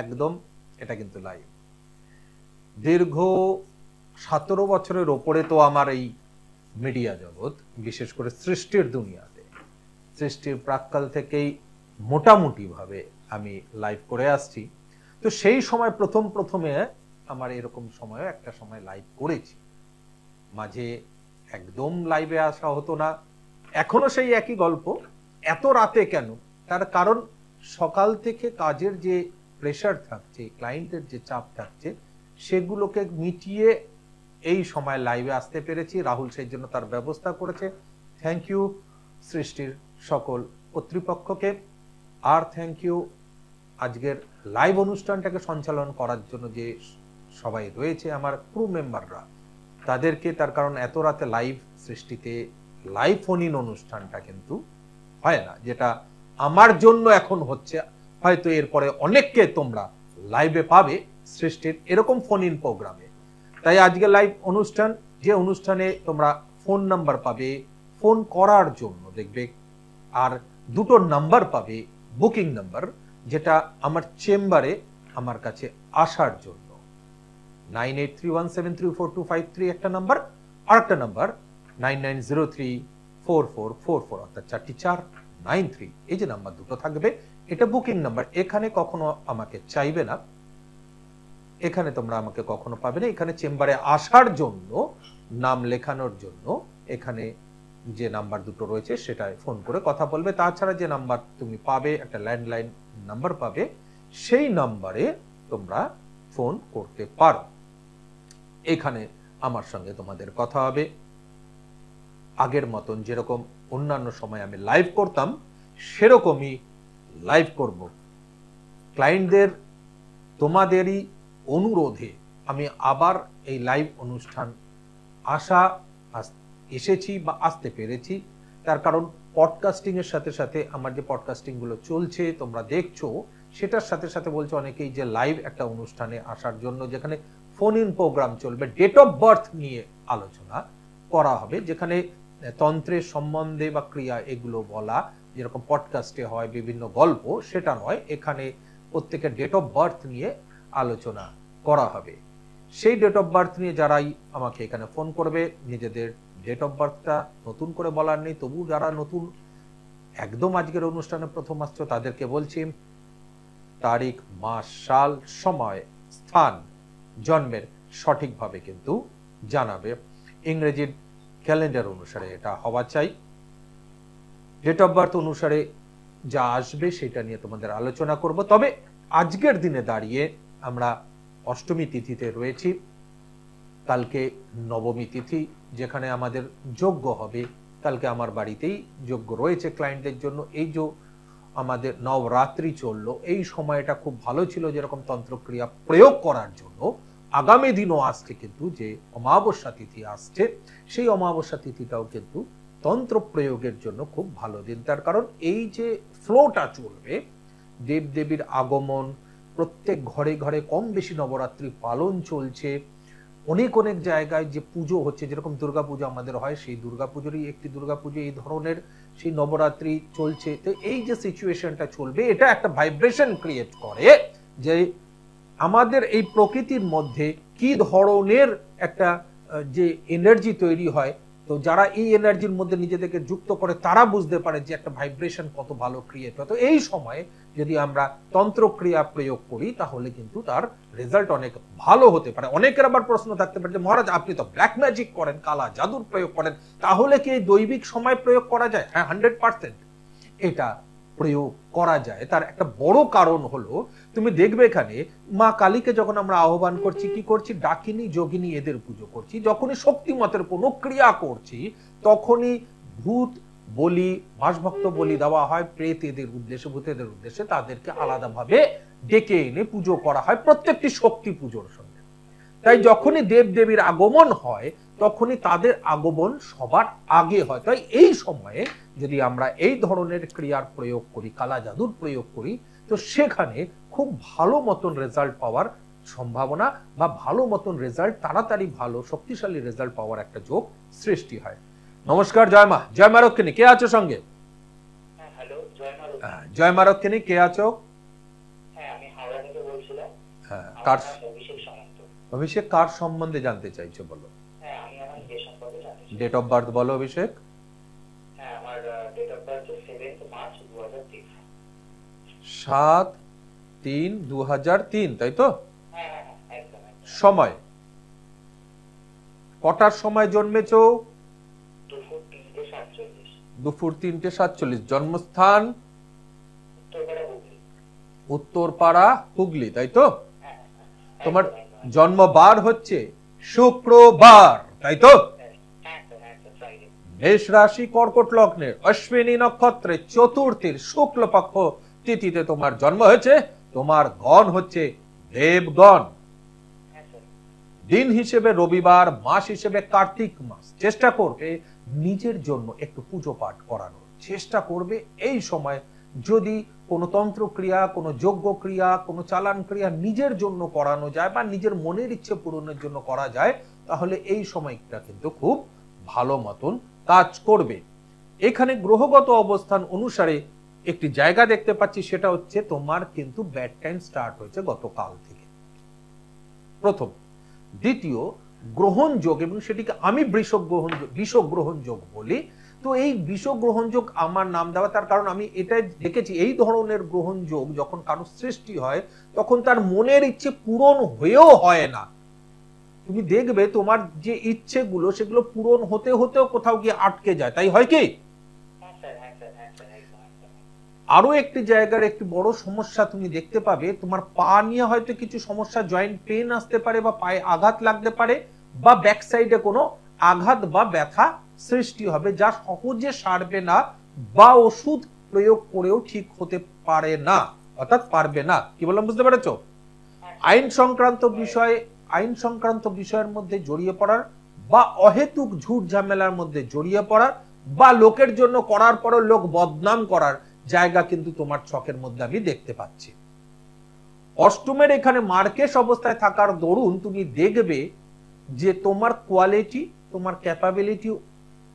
একদম এটা কিন্তু লাইভ। দীর্ঘ 17 বছরের ওপরে তো আমার এই মিডিয়া জগৎ, বিশেষ করে সৃষ্টির দুনিয়াতে, সৃষ্টির প্রাক্কাল থেকেই মোটামুটি ভাবে আমি লাইভ করে আসছি। তো সেই সময় প্রথমে আমার এরকম সময় একটা সময় লাইভ করেছি, মাঝে একদম লাইভে আসা হতো না। এখনো সেই একই গল্প, এত রাতে কেন? তার কারণ সকাল থেকে কাজের যে প্রেশার থাকছে, ক্লায়েন্টের যে চাপ থাকছে, সেগুলোকে মিটিয়ে এই সময় লাইভে আসতে পেরেছি। রাহুল সেই জন্য তার ব্যবস্থা করেছে। থ্যাংক ইউ সৃষ্টির সকল কর্তৃপক্ষকে, আর থ্যাংক ইউ আজকের লাইভ অনুষ্ঠানটাকে সঞ্চালন করার জন্য যে সবাই রয়েছে আমার ক্রু মেম্বাররা, তাদেরকে। তার কারণ এত রাতে লাইভ সৃষ্টিতে লাইভ ফোন ইন অনুষ্ঠানটা কিন্তু হয় না, যেটা আমার জন্য এখন হচ্ছে। হয়তো এরপরে অনেককে তোমরা লাইভে পাবে সৃষ্টির এরকম ফোন ইন প্রোগ্রামে। তাই আজকে লাইভ অনুষ্ঠান, যে অনুষ্ঠানে তোমরা ফোন নাম্বার পাবে ফোন করার জন্য, দেখবে, আর দুটো নাম্বার পাবে বুকিং নাম্বার, যেটা আমার চেম্বারে আমার কাছে আসার জন্য। 9831734253 একটা নাম্বার, আর একটা নাম্বার 99034444, অর্থাৎ 4 এই যে নাম্বার দুটো থাকবে, এটা বুকিং নাম্বার। এখানে কখনো আমাকে চাইবে না, এখানে তোমরা আমাকে কখনো পাবে না। এখানে চেম্বারে আসার জন্য, নাম লেখানোর জন্য এখানে যে নাম্বার দুটো রয়েছে সেটায় ফোন করে কথা বলবে। তাছাড়া যে নাম্বার তুমি পাবে, একটা ল্যান্ডলাইন নাম্বার পাবে, সেই নাম্বারে তোমরা ফোন করতে পারো। এখানে আমার সঙ্গে তোমাদের কথা হবে। আগের মতন যেরকম অন্যান্য সময় আমি লাইভ করতাম, সেরকমই লাইভ করব। ক্লায়েন্টদের তোমাদেরই অনুরোধে আমি আবার এই লাইভ অনুষ্ঠান এসেছি বা আসতে পেরেছি। তার কারণ পডকাস্টিং এর সাথে সাথে আমার যে পডকাস্টিং গুলো চলছে তোমরা দেখছো, সেটার সাথে সাথে বলছো অনেকেই যে লাইভ একটা অনুষ্ঠানে আসার জন্য, যেখানে ফোন ইন প্রোগ্রাম চলবে, ডেট অফ বার্থ নিয়ে আলোচনা করা হবে, যেখানে তন্ত্রের সম্বন্ধে বা ক্রিয়া এগুলো বলা, যেরকম পডকাস্টে হয় বিভিন্ন গল্প, সেটা নয়, এখানে প্রত্যেকের ডেট অফ বার্থ নিয়ে আলোচনা করা হবে। সেই ডেট অফ বার্থ নিয়ে যারাই আমাকে এখানে ফোন করবে, নিজেদের ডেট অফ বার্থটা নতুন করে বলার নেই, তবু যারা নতুন একদম আজকের অনুষ্ঠানে প্রথম আসছো তাদেরকে বলছি, তারিখ, মাস, সাল, সময়, স্থান জন্মের সঠিকভাবে কিন্তু জানাবে। ইংরেজির ক্যালেন্ডার অনুসারে এটা হওয়া চাই। ডেট অফ বার্থ অনুসারে যা আসবে সেটা নিয়ে তোমাদের আলোচনা করব। তবে আজকের দিনে দাঁড়িয়ে আমরা অষ্টমী তিথিতে রয়েছি, কালকে নবমী তিথি, যেখানে আমাদের যজ্ঞ হবে। কালকে আমার বাড়িতেই যজ্ঞ রয়েছে ক্লায়েন্টদের জন্য। এই যে আমাদের নবরাত্রি চললো, এই সময়টা খুব ভালো ছিল যেরকম তন্ত্রক্রিয়া প্রয়োগ করার জন্য। আগামী দিনও আসছে কিন্তু, যে অমাবস্যা তিথি আসছে, সেই অমাবস্যা তিথিটাও কিন্তু তন্ত্র প্রয়োগের জন্য খুব ভালো দিন। তার কারণ এই যে ফ্লোটা চলবে, দেবদেবীর আগমন, প্রত্যেক ঘরে ঘরে কম বেশি নবরাত্রি পালন চলছে, অনেক অনেক জায়গায় যে পুজো হচ্ছে, যেরকম দুর্গাপুজো আমাদের হয়, সেই দুর্গাপুজোরই একটি দুর্গাপুজো এই ধরনের, সেই নবরাত্রি চলছে। তো এই যে সিচুয়েশনটা চলবে, এটা একটা ভাইব্রেশন ক্রিয়েট করে যে আমাদের এই প্রকৃতির মধ্যে কি ধরনের একটা যে এনার্জি তৈরি হয়। তো যারা এই এনার্জির মধ্যে নিজেদেরকে যুক্ত করে, তারা বুঝতে পারে যে একটা ভাইব্রেশন কত ভালো ক্রিয়েট হয়। তো এই সময়ে যদি আমরা তন্ত্রক্রিয়া প্রয়োগ করি, তাহলে কিন্তু তার রেজাল্ট অনেক ভালো হতে পারে। অনেকের আবার প্রশ্ন থাকতে পারে যে মহারাজ, আপনি তো ব্ল্যাক ম্যাজিক করেন, কালা জাদুর প্রয়োগ করেন, তাহলে কি এই দৈবিক সময় প্রয়োগ করা যায়? হ্যাঁ, 100% এটা প্রয়োগ করা যায়। তার একটা বড় কারণ হলো, তুমি দেখবে এখানে মা কালীকে যখন আমরা আহ্বান করছি, কি করছি? ডাকিনী, যোগিনী এদের পুজো করছি। যখনই শক্তিমতের কোনো ক্রিয়া করছি, তখনই ভূত বলি, বাসভক্ত বলি দেওয়া হয় প্রেত এদের উদ্দেশ্যে, ভূতেদের উদ্দেশ্যে, তাদেরকে আলাদাভাবে ডেকে এনে পুজো করা হয় প্রত্যেকটি শক্তি পুজোর সঙ্গে। তাই যখনই দেব দেবীর আগমন হয়, তখনই তাদের আগমন সবার আগে হয়। তাই এই সময়ে যদি আমরা এই ধরনের ক্রিয়ার প্রয়োগ করি, কালা জাদুর প্রয়োগ করি, তো সেখানে খুব ভালো মতন রেজাল্ট পাওয়ার সম্ভাবনা, বা ভালো মতন রেজাল্ট, তাড়াতাড়ি ভালো শক্তিশালী রেজাল্ট পাওয়ার একটা যোগ সৃষ্টি হয়। নমস্কার, জয় মা। জয় মা রক্ষিণী, কে আছো সঙ্গে? হ্যালো, জয় মা রক্ষিণী। জয় মা রক্ষিণী, কে আছো? হ্যাঁ, আমি হাওড়া থেকে করেছিলাম। হ্যাঁ, কার অভিষেক সামন্ত। অভিষেক কার সম্বন্ধে জানতে চাইছো বলো? হ্যাঁ, আমি আমার নিজের সম্পর্কে জানতে চাই। ডেট অফ বার্থ বলো অভিষেক। হ্যাঁ, আমার ডেট অফ বার্থ 7 মার্চ 2003। 7/3/2003, তাই তো? হ্যাঁ হ্যাঁ হ্যাঁ, একদম একদম। সময় কটার সময় জন্মেছো? দুপুর 3:47। দুপুর 3:47। জন্মস্থান? উত্তরপাড়া, হুগলি। উত্তরপাড়া, হুগলি, তাই তো? হ্যাঁ হ্যাঁ, তোমার একদম, একদম। জন্মবার হচ্ছে শুক্রবার, তাই তো? হ্যাঁ হ্যাঁ হ্যাঁ, ফ্রাইডে। মেষ রাশি, কর্কট লগ্নের, অশ্বিনী নক্ষত্রে, চতুর্থীর শুক্লপক্ষ তিথিতে তোমার জন্ম হয়েছে। তোমার গণ হচ্ছে দেবগণ। হ্যাঁ স্যার। দিন হিসেবে রবিবার, মাস হিসেবে কার্তিক মাস। চেষ্টা করবে নিজের জন্য একটু পুজো পাঠ করানোর চেষ্টা করবে এই সময়। যদি কোনো তন্ত্র ক্রিয়া, কোনো যজ্ঞ ক্রিয়া, কোনো চালান ক্রিয়া নিজের জন্য করানো যায় বা নিজের মনের ইচ্ছে পূরণের জন্য করা যায়, তাহলে এই সময়টা কিন্তু খুব ভালো মতন কাজ করবে। এখানে গ্রহগত অবস্থান অনুসারে একটি জায়গা দেখতে পাচ্ছি, সেটা হচ্ছে তোমার কিন্তু ব্যাড টাইম স্টার্ট হয়েছে গতকাল থেকে, প্রথম। দ্বিতীয়, গ্রহণ যোগ, এবং সেটিকে আমি বিষ গ্রহণ যোগ বলি। তো এই বিষ গ্রহণ যোগ আমার নাম দেওয়া, তার কারণ আমি এটাই দেখেছি, এই ধরনের গ্রহণ যোগ যখন কারো সৃষ্টি হয় তখন তার মনের ইচ্ছে পূরণ হয়েও হয় না। তুমি দেখবে তোমার যে ইচ্ছেগুলো সেগুলো পূরণ হতে হতেও কোথাও গিয়ে আটকে যায়, তাই হয় কি? আরো একটি জায়গার একটি বড় সমস্যা তুমি দেখতে পাবে, তোমার পা নিয়ে হয়তো কিছু সমস্যা, জয়েন্ট পেন আসতে পারে বা পায়ে আঘাত লাগতে পারে বা ব্যাক সাইডে কোনো আঘাত বা ব্যথা সৃষ্টি হবে, যা সহজে সারবে না বা ওষুধ প্রয়োগ করেও ঠিক হতে পারে না, অর্থাৎ পারবে না। কি বললাম, বুঝতে পেরেছো? আইন সংক্রান্ত বিষয়ের মধ্যে জড়িয়ে পড়ার বা অহেতুক ঝুট ঝামেলার মধ্যে জড়িয়ে পড়ার বা লোকের জন্য করার পরও লোক বদনাম করার জায়গা কিন্তু তোমার ছকের মধ্যে আমি দেখতে পাচ্ছি। অষ্টমের এখানে মার্কেশ অবস্থায় থাকার দরুন তুমি দেখবে যে তোমার কোয়ালিটি, তোমার ক্যাপাবিলিটি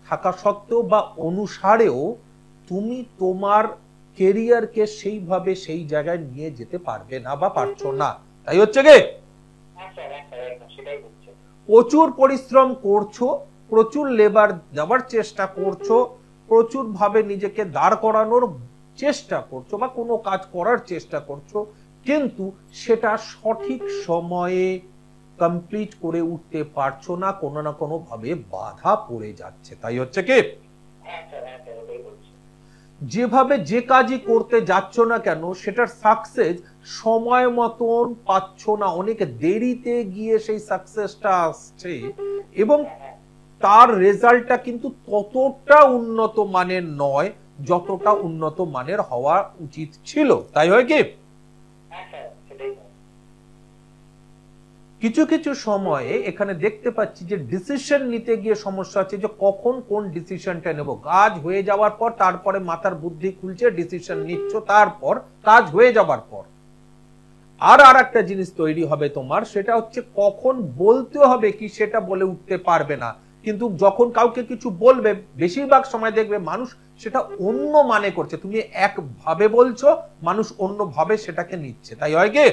থাকা সত্ত্বেও বা অনুসারেও তুমি তোমার কেরিয়ারকে সেইভাবে সেই জায়গায় নিয়ে যেতে পারবে না বা পারছো না, তাই হচ্ছে গে? প্রচুর পরিশ্রম করছো, প্রচুর লেবার দেওয়ার চেষ্টা করছো, প্রচুর ভাবে নিজেকে দাঁড় করানোর চেষ্টা করছো বা কোনো কাজ করার চেষ্টা করছো, কিন্তু সেটা সঠিক সময়ে কমপ্লিট করে উঠতে পারছো না, কোনো না কোনো ভাবে বাধা পড়ে যাচ্ছে, তাই হচ্ছে কি? যেভাবে যে কাজই করতে যাচ্ছ না কেন সেটার সাকসেস সময় মতন পাচ্ছ না, অনেক দেরিতে গিয়ে সেই সাকসেসটা আসছে এবং তার রেজাল্টটা কিন্তু ততটা উন্নত মানের নয় যতটা উন্নত মানের হওয়া উচিত ছিল, তাই হয় কি? কিছু কিছু সময়ে এখানে দেখতে পাচ্ছি যে ডিসিশন নিতে গিয়ে সমস্যা হচ্ছে, যে কখন কোন ডিসিশনটা নেব। কাজ হয়ে যাওয়ার পর তারপরে মাথার বুদ্ধি খুলছে, ডিসিশন নিচ্ছ, তারপর কাজ হয়ে যাওয়ার পর আর একটা জিনিস তৈরি হবে তোমার, সেটা হচ্ছে কখন বলতে হবে কি সেটা বলে উঠতে পারবে না। কিন্তু যখন কাউকে কিছু বলবে, বেশিরভাগ সময় দেখবে মানুষ সেটা অন্য মানে করছে, তুমি এক ভাবে বলছো, মানুষ অন্য ভাবে সেটাকে নিচ্ছে, তাই হয় কি?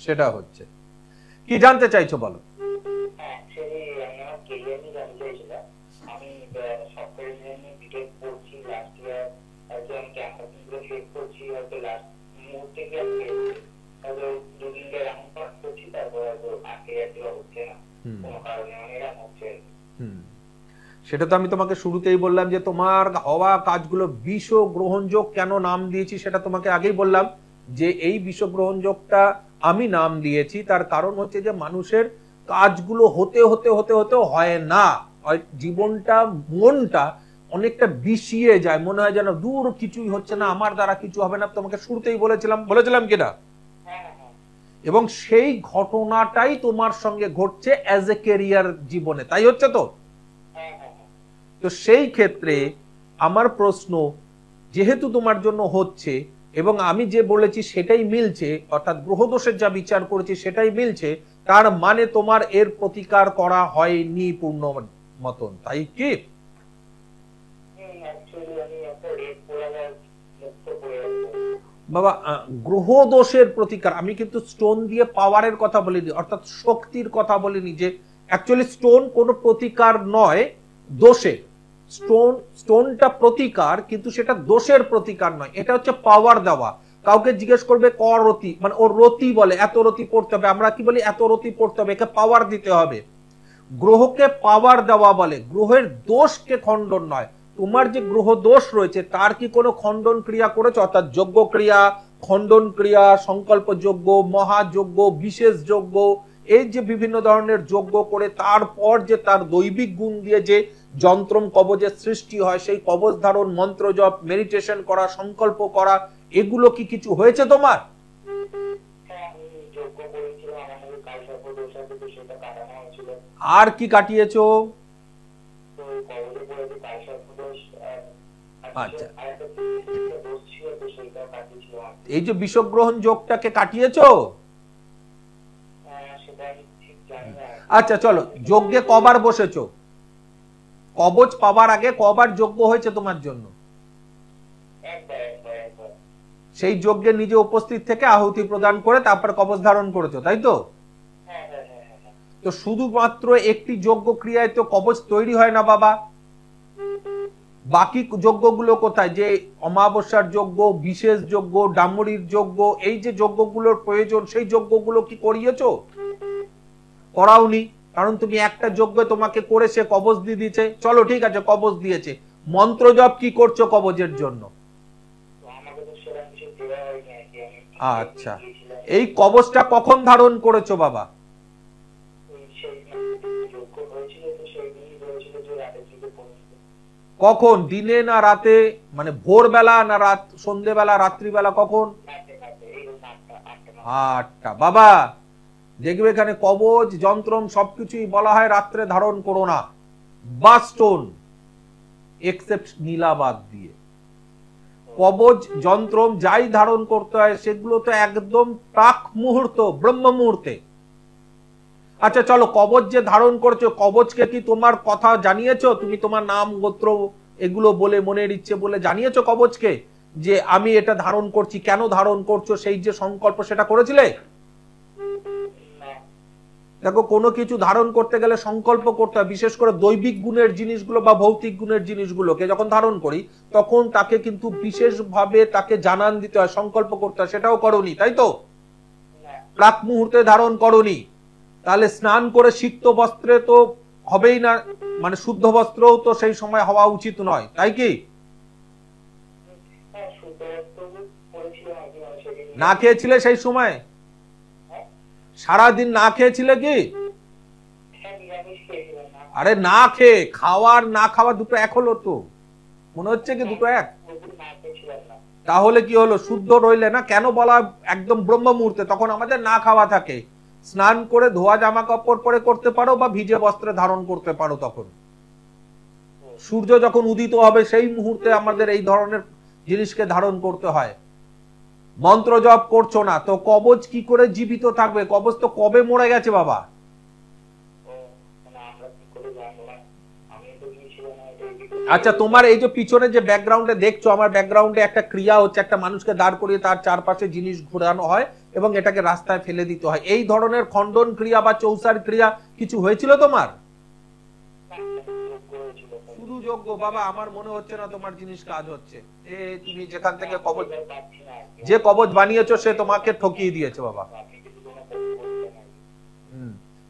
সেটা হচ্ছে কি, জানতে চাইছো বলো? সেটা তো আমি তোমাকে শুরুতেই বললাম যে তোমার হওয়া কাজগুলো বিষ গ্রহণযোগ। কেন নাম দিয়েছি সেটা তোমাকে আগেই বললাম, যে এই বিষ গ্রহণযোগটা আমি নাম দিয়েছি তার কারণ হচ্ছে যে মানুষের কাজগুলো হতে হতে হতে হতে হয় না, জীবনটা, মনটা অনেকটা বিষিয়ে যায়, মনে হয় যেন দূর কিছুই হচ্ছে না, আমার দ্বারা কিছু হবে না। তোমাকে শুরুতেই বলেছিলাম কিনা? এবং সেই ঘটনাটাই তোমার সঙ্গে ঘটছে অ্যাজ এ ক্যারিয়ার জীবনে, তাই হচ্ছে তো? তো সেই ক্ষেত্রে আমার প্রশ্ন, যেহেতু তোমার জন্য হচ্ছে এবং আমি যে বলেছি সেটাই মিলছে, অর্থাৎ গ্রহদোষের যা বিচার করেছি সেটাই মিলছে, তার মানে তোমার এর প্রতিকার করা হয়নি পূর্ণ মতন, তাই কি? বাবা গ্রহ দোষের প্রতিকার, আমি কিন্তু স্টোন দিয়ে পাওয়ারের কথা বলিনি, অর্থাৎ শক্তির কথা বলিনি, যে অ্যাকচুয়ালি স্টোন কোনো প্রতিকার নয় দোষের। স্টোনটা প্রতিকার, কিন্তু সেটা দোষের প্রতিকার নয়, এটা হচ্ছে পাওয়ার দেওয়া। কাউকে জিজ্ঞেস করবে ক রতি, মানে ওর রতি বলে এত রতি পড়তে হবে, আমরা কি বলি এত রতি পড়তে হবে, একে পাওয়ার দিতে হবে। গ্রহকে পাওয়ার দেওয়া বলে, গ্রহের দোষকে খণ্ডন নয়। তোমার যে গ্রহ দোষ রয়েছে তার কি কোনো খণ্ডন ক্রিয়া করেছে, অর্থাৎ যজ্ঞ ক্রিয়া, খণ্ডন ক্রিয়া, সংকল্প যজ্ঞ, মহাযজ্ঞ, বিশেষ যজ্ঞ, এই যে বিভিন্ন ধরনের যজ্ঞ করে তারপর যে তার দৈবিক গুণ দিয়ে যে যন্ত্রম কবচের সৃষ্টি হয়, সেই কবচ ধারণ, মন্ত্র জপ, মেডিটেশন করা, সংকল্প করা, এগুলো কি কিছু হয়েছে তোমার? আর কি কাটিয়েছো? আচ্ছা, এই যে বিষগ্রহণ যোগটাকে কাটিয়েছো? আচ্ছা চলো, যজ্ঞে কবার বসেছো? কবচ পাবার আগে কবার যজ্ঞ হয়েছে তোমার জন্য? সেই যজ্ঞে নিজে উপস্থিত থেকে আহুতি প্রদান করে তারপর কবচ ধারণ করেছো, তাই তো? তো শুধুমাত্র একটি যজ্ঞ ক্রিয়ায় তো কবচ তৈরি হয় না বাবা, বাকি যজ্ঞগুলো কোথায়? যে অমাবস্যার যজ্ঞ, বিশেষ যজ্ঞ, ডামরির যজ্ঞ, এই যে যজ্ঞগুলোর প্রয়োজন, সেই যজ্ঞগুলো কি করিয়েছো? করাওনি, কারণ তুমি একটা যজ্ঞ তোমাকে করে সে কবচ দিয়ে দিয়েছে। চলো ঠিক আছে, কবচ দিয়েছে, মন্ত্র জপ কি করছো কবচের জন্য? আচ্ছা, এই কবচটা কখন ধারণ করেছো বাবা? কখন, দিনে না রাতে, মানে ভোরবেলা না রাত, সন্ধ্যেবেলা, রাত্রিবেলা, কখন? 8টা। বাবা দেখবে এখানে কবচ যন্ত্রম সবকিছুই বলা হয় রাত্রে ধারণ করো না, বা স্টোন এক্সেপ্ট নীলাবাদ দিয়ে। কবচ যন্ত্রম যাই ধারণ করতে হয় সেগুলো তো একদম প্রাক মুহূর্ত, ব্রহ্ম মুহূর্তে। আচ্ছা চলো, কবচ যে ধারণ করছো, কবচকে কি তোমার কথা জানিয়েছো? তুমি তোমার নাম গোত্র এগুলো বলে, মনের ইচ্ছে বলে জানিয়েছো কবচকে যে আমি এটা ধারণ করছি, কেন ধারণ করছো, সেই যে সংকল্প সেটা করেছিলে? দেখো, কোনো কিছু ধারণ করতে গেলে সংকল্প করতে হয়, বিশেষ করে দৈবিক গুণের জিনিসগুলো বা ভৌতিক গুণের জিনিসগুলোকে যখন ধারণ করি তখন তাকে কিন্তু বিশেষভাবে তাকে জানান দিতে হয়, সংকল্প করতে হয়। সেটাও করোনি, তাই তো? প্রাক মুহূর্তে ধারণ করোনি, তাহলে স্নান করে সিক্ত বস্ত্রে তো হবেই না, মানে শুদ্ধ বস্ত্রও তো সেই সময় হওয়া উচিত নয়, তাই কি? না খেয়েছিলে সেই সময়? সারাদিন না খেয়েছিলে কি? আরে না খেয়ে, খাওয়ার না খাওয়া দুটো এক হলো তো? মনে হচ্ছে কি দুটো এক? তাহলে কি হলো, শুদ্ধ রইলে না? কেন বলা একদম ব্রহ্ম মুহূর্তে, তখন আমাদের না খাওয়া থাকে, স্নান করে ধোয়া জামা কাপড় পরে করতে পারো বা ভিজে বস্ত্রে ধারণ করতে পারো। তখন সূর্য যখন উদিত হবে সেই মুহূর্তে আমাদের এই ধরনের জিনিসকে ধারণ করতে হয়। মন্ত্র জপ করছো না তো কবচ কি করে জীবিত থাকবে? কবচ তো কবে মরে গেছে বাবা। আচ্ছা, তোমার এই যে পিছনে যে ব্যাকগ্রাউন্ডে দেখছো, আমার ব্যাকগ্রাউন্ডে একটা ক্রিয়া হচ্ছে, একটা মানুষকে দাঁড় করিয়ে তার চারপাশে জিনিস ঘোরানো হয় এবং এটাকে রাস্তায় ফেলে দিতে হয়। এই ধরনের খণ্ডন ক্রিয়া বা চৌসার ক্রিয়া কিছু হয়েছিল তোমার? শুধু যোগ্য বাবা, আমার মনে হচ্ছে না তোমার জিনিস কাজ হচ্ছে। তুমি যেখান থেকে কবচ, যে কবচ বানিয়েছো সে তোমাকে ঠকিয়ে দিয়েছে বাবা।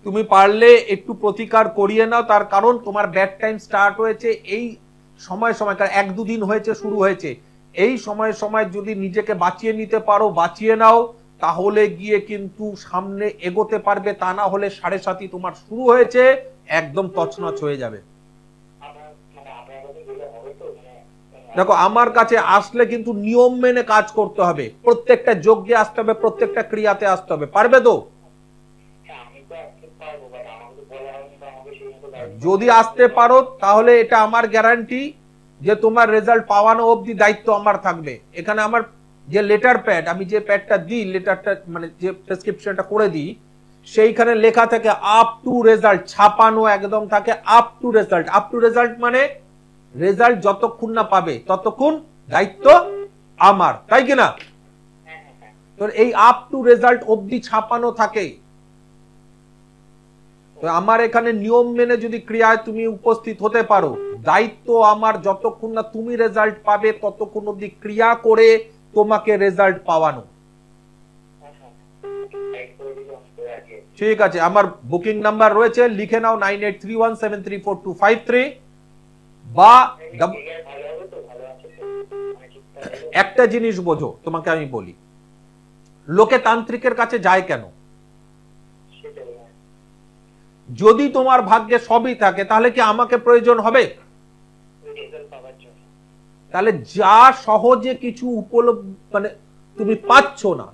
তুমি পারলে একটু প্রতিকার করিয়ে নাও, তার কারণ তোমার ব্যাড টাইম স্টার্ট হয়েছে এই সময়, এক দুদিন হয়েছে শুরু হয়েছে, এই সময় যদি নিজেকে বাঁচিয়ে নিতে পারো, বাঁচিয়ে নাও, তাহলে গিয়ে কিন্তু সামনে এগোতে পারবে। তা না হলে 7.5 তোমার শুরু হয়েছে, একদম তছনছ হয়ে যাবে। দেখো, আমার কাছে আসলে কিন্তু নিয়ম মেনে কাজ করতে হবে, প্রত্যেকটা যজ্ঞে আসতে হবে, প্রত্যেকটা ক্রিয়াতে আসতে হবে। পারবে তো? যদি আসতে পারো তাহলে এটা আমার গ্যারান্টি যে তোমার রেজাল্ট পাওয়ানো অবধি দায়িত্ব আমার থাকবে। এখানে আমার যে লেটার প্যাড, আমি যে প্যাডটা দিই, লেটারটা মানে যে প্রেসক্রিপশনটা করে দিই, সেইখানে লেখা থাকে আপ টু রেজাল্ট, ছাপানো একদম থাকে up to result. Up to result মানে রেজাল্ট যতক্ষণ না পাবে ততক্ষণ দায়িত্ব আমার, তাই কিনা? তোর এই আপ টু রেজাল্ট অবধি ছাপানো থাকে। তো আমার এখানে নিয়ম মেনে যদি ক্রিয়ায় তুমি উপস্থিত হতে পারো, দায়িত্ব আমার যতক্ষণ না তুমি রেজাল্ট পাবে ততক্ষণ অবধি ক্রিয়া করে তোমাকে রেজাল্ট পাওয়ানো। ঠিক আছে, আমার বুকিং নাম্বার রয়েছে, লিখে নাও 9831734253, বা একটা জিনিস বোঝো, তোমাকে আমি বলি, লোকে তান্ত্রিকের কাছে যায় কেন? যদি তোমার ভাগ্যে সবই থাকে তাহলে কি আমাকে প্রয়োজন হবে? তাহলে যা সহজে কিছু উপলব্ধ মানে তুমি পাচ্ছ না,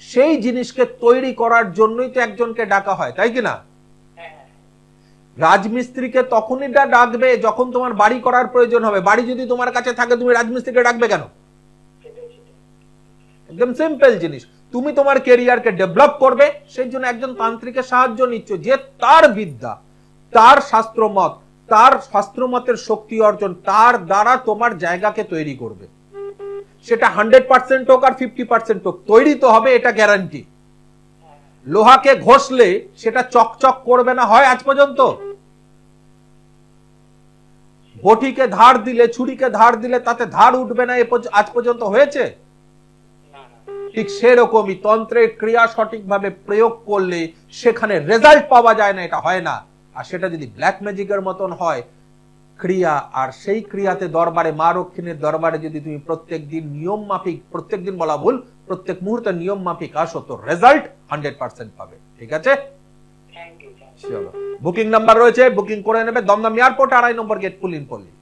সেই জিনিসকে তৈরি করার জন্যই তো একজনকে ডাকা হয়, তাই কি না? রাজমিস্ত্রিকে তখনই ডাকবে যখন তোমার বাড়ি করার প্রয়োজন হবে। বাড়ি যদি তোমার কাছে থাকে তুমি রাজমিস্ত্রিকে ডাকবে কেন? একদম সিম্পল জিনিস। তুমি তোমার ক্যারিয়ারকে ডেভেলপ করবে, সেই জন্য একজন তান্ত্রিকের সাহায্য নিচ্ছ, যে তার বিদ্যা, তার শাস্ত্রমত, তার শাস্ত্রমতের শক্তি অর্জন, তার দ্বারা তোমার জায়গাকে তৈরি করবে। সেটা 100% হোক আর 50% হোক, তৈরি তো হবে, এটা গ্যারান্টি। লোহাকে ঘষলে সেটা চকচক করবে না হয় আজ পর্যন্ত? বটিকে ধার দিলে, ছুরিকে ধার দিলে তাতে ধার উঠবে না আজ পর্যন্ত হয়েছে? ঠিক সেরকমই তন্ত্রের ক্রিয়া সঠিকভাবে প্রয়োগ করলে সেখানে রেজাল্ট পাওয়া যায় না, এটা হয় না। আর সেটা যদি ব্ল্যাক ম্যাজিকের মতন হয় ক্রিয়া, আর সেই ক্রিয়াতে দরবারে মা রক্ষিণীর দরবারে যদি তুমি প্রত্যেক দিন নিয়ম মাফিক, প্রত্যেক দিন বলা ভুল, প্রত্যেক মুহূর্তে নিয়ম মাফিক আসো, তো রেজাল্ট 100% পাবে। ঠিক আছে, চলো, বুকিং নাম্বার রয়েছে, বুকিং করে নেবে। দমদম এয়ারপোর্ট 2.5 নম্বর গেট, পুলিনপল্লী।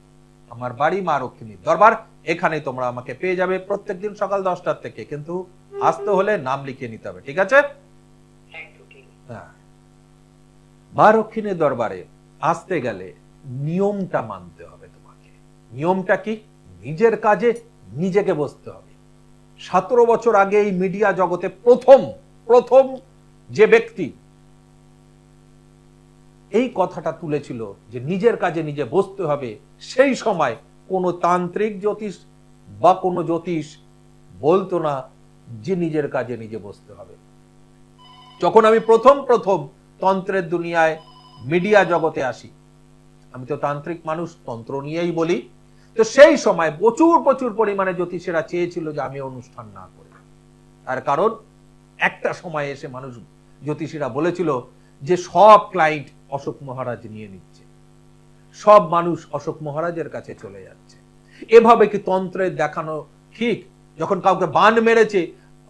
আমার বাড়ি মা রক্ষিণীর দরবার, এখানেই তোমরা আমাকে পেয়ে যাবে প্রত্যেকদিন সকাল 10টার থেকে। কিন্তু আসতে হলে নাম লিখিয়ে নিতে হবে, ঠিক আছে? হ্যাঁ, মা রক্ষিণীর দরবারে আসতে গেলে নিয়মটা মানতে হবে তোমাকে। নিয়মটা কি? নিজের কাজে নিজেকে বসতে হবে। 17 বছর আগে এই মিডিয়া জগতে প্রথম যে ব্যক্তি এই কথাটা তুলেছিল যে নিজের কাজে নিজে বসতে হবে, সেই সময় কোনো তান্ত্রিক জ্যোতিষ বা কোনো জ্যোতিষ বলতো না যে নিজের কাজে নিজে বসতে হবে। যখন আমি প্রথম তন্ত্রের দুনিয়ায় মিডিয়া জগতে আসি, আমি তো তান্ত্রিক মানুষ, তন্ত্র নিয়েই বলি, তো সেই সময় প্রচুর পরিমাণে জ্যোতিষীরা চেয়েছিল যে আমি অনুষ্ঠান না করি। তার কারণ একটা সময় এসে মানুষ, জ্যোতিষীরা বলেছিল যে সব ক্লায়েন্ট অশোক মহারাজ নিয়ে নিচ্ছে, সব মানুষ অশোক মহারাজের কাছে চলে যাচ্ছে। এভাবে কি তন্ত্রের দেখানো ঠিক? যখন কাউকে বান মেরেছে,